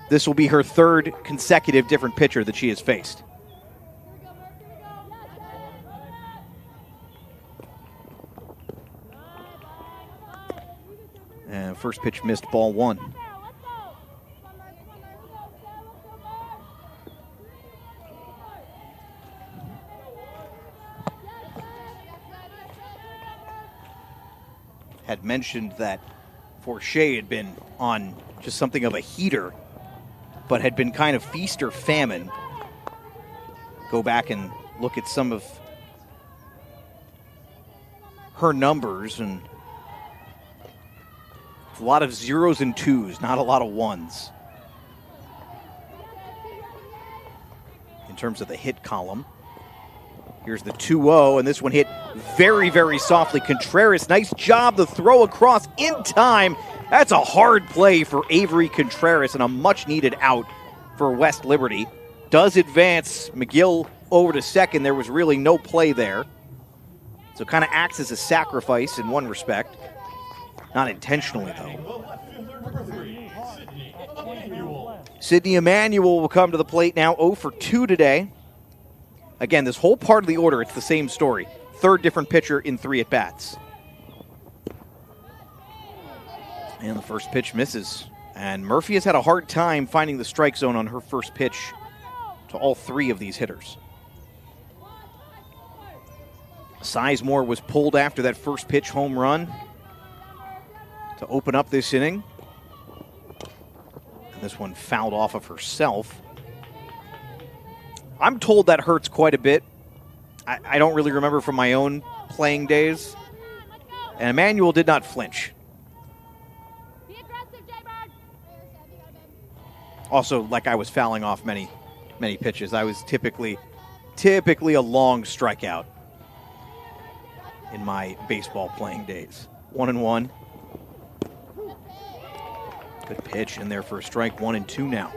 this will be her 3rd consecutive different pitcher that she has faced. And first pitch missed, ball 1. Had mentioned that Forshea had been on just something of a heater, but had been kind of feast or famine. Go back and look at some of her numbers, and a lot of 0s and 2s, not a lot of 1s. In terms of the hit column. Here's the 2-0, and this one hit very, very softly. Contreras, nice job. The throw across in time. That's a hard play for Avery Contreras and a much-needed out for West Liberty. Does advance McGill over to second. There was really no play there. So it kind of acts as a sacrifice in one respect. Not intentionally, though. Sydney Emanuel will come to the plate now, 0 for 2 today. Again, this whole part of the order, it's the same story. 3rd different pitcher in 3 at-bats. And the first pitch misses. And Murphy has had a hard time finding the strike zone on her first pitch to all 3 of these hitters. Sizemore was pulled after that first pitch home run to open up this inning. And this one fouled off of herself. I'm told that hurts quite a bit. I don't really remember from my own playing days. And Emmanuel did not flinch. Also, like I was fouling off many pitches. I was typically a long strikeout in my baseball playing days. 1-1. Good pitch in there for a strike. 1-2 now.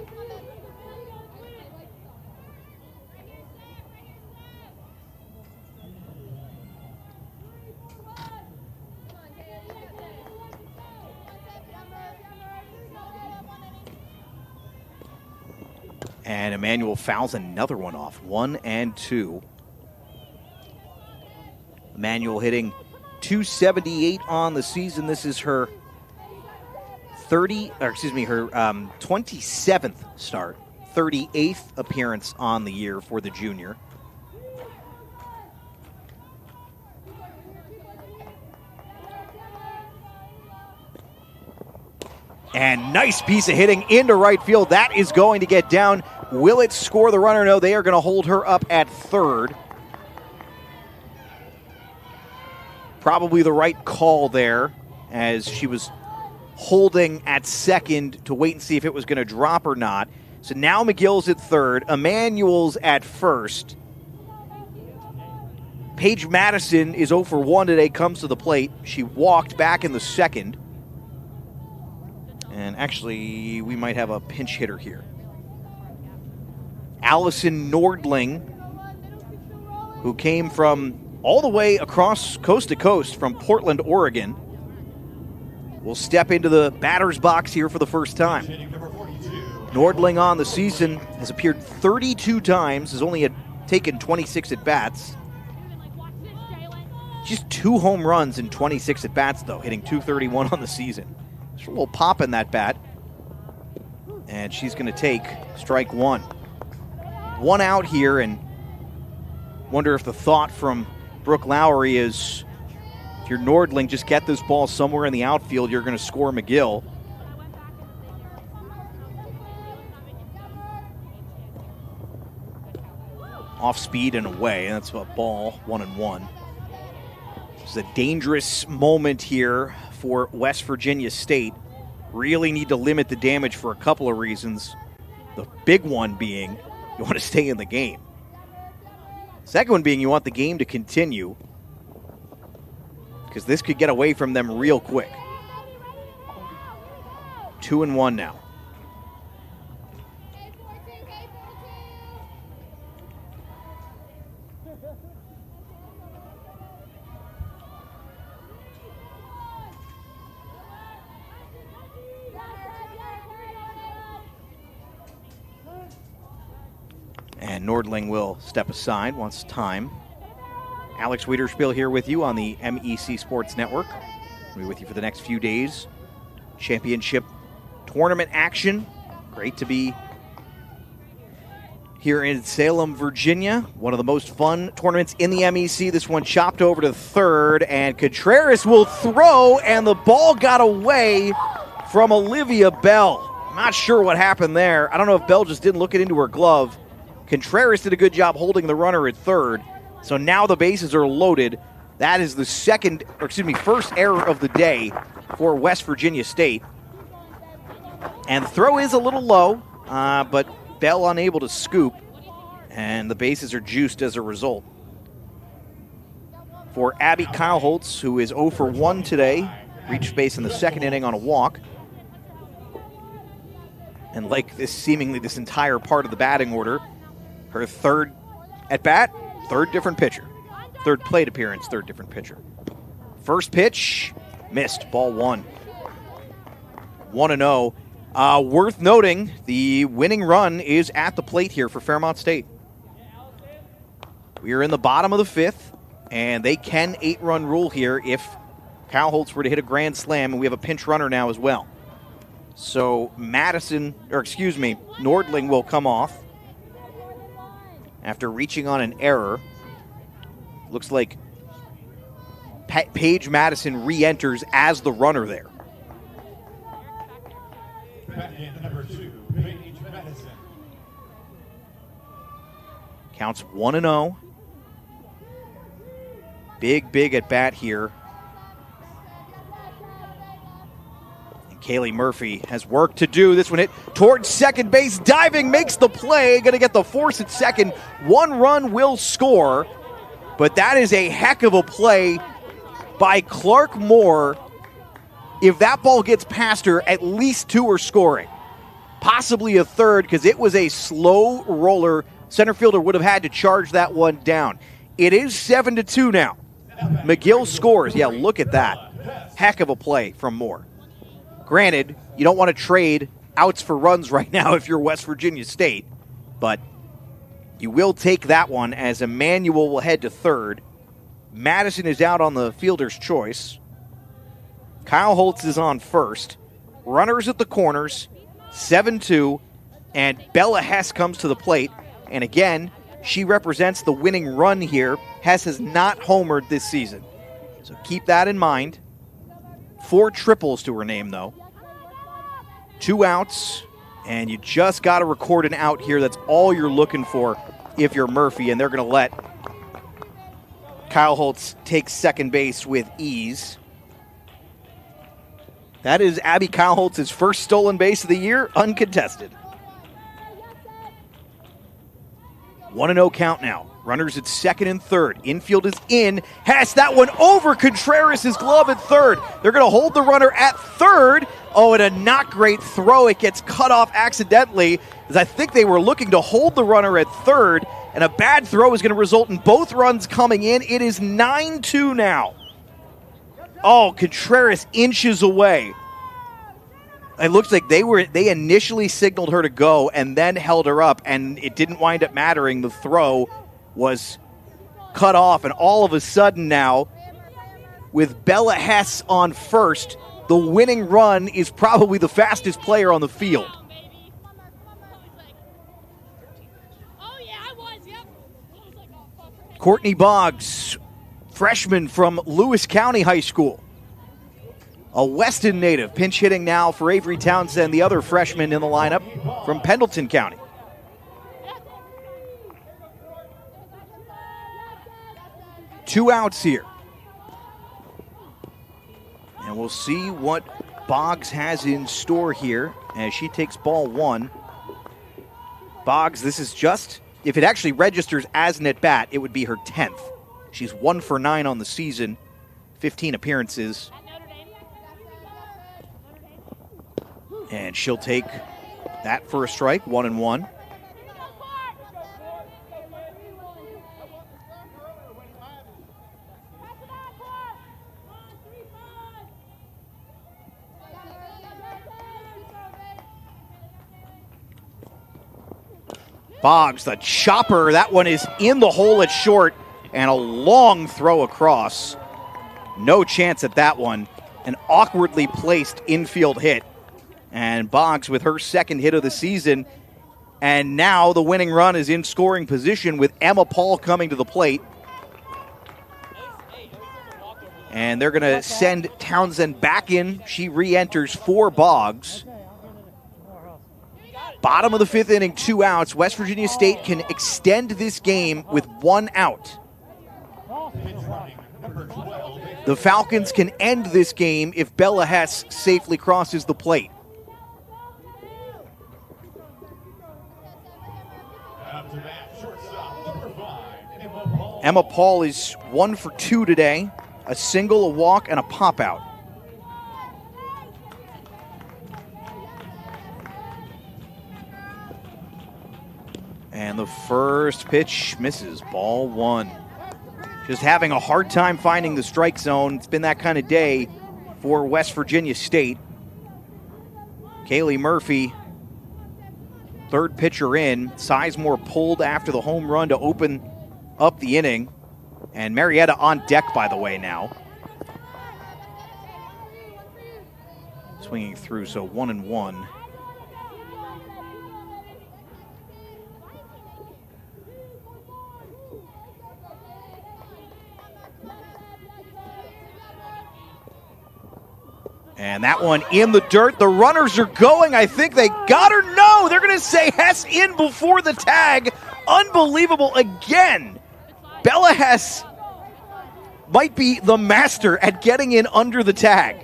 And Emmanuel fouls another one off. 1-2. Emmanuel hitting .278 on the season. This is her 27th start, 38th appearance on the year for the junior. And nice piece of hitting into right field. That is going to get down. Will it score the runner? No, they are going to hold her up at third. Probably the right call there, as she was holding at second to wait and see if it was going to drop or not. So now McGill's at third. Emmanuel's at first. Paige Madison is 0 for 1 today, comes to the plate. She walked back in the second. And And actually, we might have a pinch hitter here. Allison Nordling, who came from all the way across coast to coast from Portland, Oregon, will step into the batter's box here for the first time. Nordling on the season has appeared 32 times, has only taken 26 at-bats. Just 2 home runs in 26 at-bats, though, hitting .231 on the season. There's a little pop in that bat. And she's going to take strike one. 1 out here, and wonder if the thought from Brooke Lowry is, if you're Nordling, just get this ball somewhere in the outfield, you're going to score McGill. Off speed and away, and that's a ball, 1-1. It's a dangerous moment here for West Virginia State. Really need to limit the damage for a couple of reasons. The big one being you want to stay in the game. Second one being you want the game to continue, because this could get away from them real quick. 2-1 now. And Nordling will step aside once time. Alex Wiederspiel here with you on the MEC Sports Network. We'll be with you for the next few days. Championship tournament action. Great to be here in Salem, Virginia. One of the most fun tournaments in the MEC. This one chopped over to third, and Contreras will throw, and the ball got away from Olivia Bell. Not sure what happened there. I don't know if Bell just didn't look it into her glove. Contreras did a good job holding the runner at third. So now the bases are loaded. That is the first error of the day for West Virginia State. And the throw is a little low, but Bell unable to scoop. And the bases are juiced as a result. For Abby Kyle-Holtz, who is 0 for 1 today, reached base in the second inning on a walk. And like seemingly this entire part of the batting order, her third at bat, third different pitcher. Third plate appearance, third different pitcher. First pitch, missed, ball 1. 1-0. Worth noting, the winning run is at the plate here for Fairmont State. We are in the bottom of the 5th, and they can 8-run rule here if Kyle-Holtz were to hit a grand slam, and we have a pinch runner now as well. So Nordling will come off after reaching on an error. Looks like Paige Madison re-enters as the runner there. Number 2, Paige Madison. Counts 1-0. Big at bat here. And Kaylee Murphy has work to do. This one hit towards second base. Diving, makes the play. Going to get the force at second. 1 run will score. But that is a heck of a play by Clark Moore. If that ball gets past her, at least 2 are scoring. Possibly a third, because it was a slow roller. Center fielder would have had to charge that one down. It is 7-2 now. McGill scores. Yeah, look at that. Heck of a play from Moore. Granted, you don't want to trade outs for runs right now if you're West Virginia State, but you will take that one as Emmanuel will head to third. Madison is out on the fielder's choice. Kyle-Holtz is on first. Runners at the corners, 7-2, and Bella Hess comes to the plate. And again, she represents the winning run here. Hess has not homered this season, so keep that in mind. 4 triples to her name, though. 2 outs, and you just got to record an out here. That's all you're looking for if you're Murphy, and they're going to let Kyle-Holtz take second base with ease. That is Abby Kyle-Holtz's first stolen base of the year, uncontested. 1-0 count now. Runners at second and third. Infield is in. Hess, that one over Contreras' glove at third. They're going to hold the runner at third. Oh, and a not great throw. It gets cut off accidentally, as I think they were looking to hold the runner at third, and a bad throw is going to result in both runs coming in. It is 9-2 now. Oh, Contreras inches away. It looks like they initially signaled her to go and then held her up, and it didn't wind up mattering. The throw was cut off, and all of a sudden now, with Bella Hess on first, the winning run is probably the fastest player on the field. Courtney Boggs, freshman from Lewis County High School. A Weston native, pinch hitting now for Avery Townsend, the other freshman in the lineup from Pendleton County. Two outs here. And we'll see what Boggs has in store here as she takes ball one. Boggs, this is just, if it actually registers as an at-bat, it would be her 10th. She's 1 for 9 on the season, 15 appearances. And she'll take that for a strike, 1-1. Boggs, the chopper, that one is in the hole at short, and a long throw across. No chance at that one. An awkwardly placed infield hit. And Boggs with her second hit of the season. And now the winning run is in scoring position with Emma Paul coming to the plate. And they're going to send Townsend back in. She re-enters for Boggs. Bottom of the fifth inning, 2 outs. West Virginia State can extend this game with 1 out. The Falcons can end this game if Bella Hess safely crosses the plate. Emma Paul is 1 for 2 today. A single, a walk, and a pop out. And the first pitch misses, ball 1. Just having a hard time finding the strike zone. It's been that kind of day for West Virginia State. Kaylee Murphy, third pitcher in. Sizemore pulled after the home run to open up the inning. And Marietta on deck, by the way, now. Swinging through, so 1-1. And that one in the dirt. The runners are going. I think they got her. No, they're going to say Hess in before the tag. Unbelievable again. Bella Hess might be the master at getting in under the tag,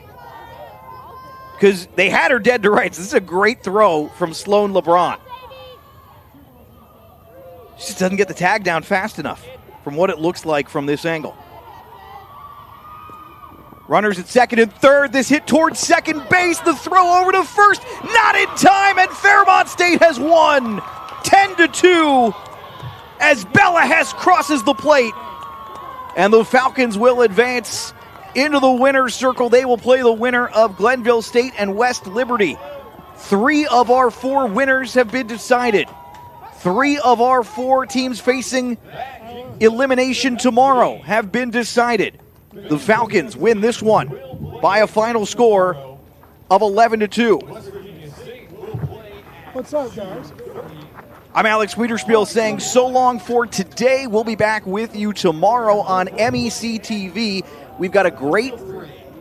because they had her dead to rights. This is a great throw from Sloan LeBron. She just doesn't get the tag down fast enough from what it looks like from this angle. Runners at second and third. This hit towards second base. The throw over to first. Not in time, and Fairmont State has won 10-2 as Bella Hess crosses the plate. And the Falcons will advance into the winner's circle. They will play the winner of Glenville State and West Liberty. 3 of our 4 winners have been decided. 3 of our 4 teams facing elimination tomorrow have been decided. The Falcons win this one by a final score of 11-2. What's up, guys? I'm Alex Wiederspiel saying so long for today. We'll be back with you tomorrow on MEC TV. We've got a great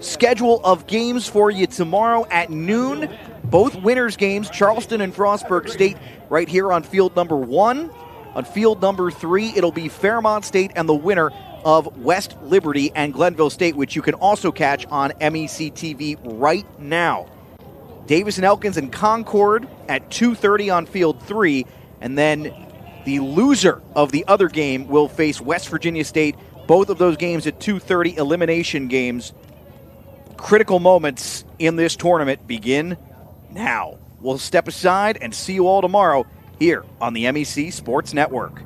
schedule of games for you tomorrow at noon. Both winners' games, Charleston and Frostburg State, right here on field number 1. On field number 3, it'll be Fairmont State and the winner of West Liberty and Glenville State, which you can also catch on MEC TV right now. Davis and Elkins and Concord at 2:30 on field 3, and then the loser of the other game will face West Virginia State. Both of those games at 2:30, elimination games. critical moments in this tournament begin now. We'll step aside and see you all tomorrow here on the MEC Sports Network.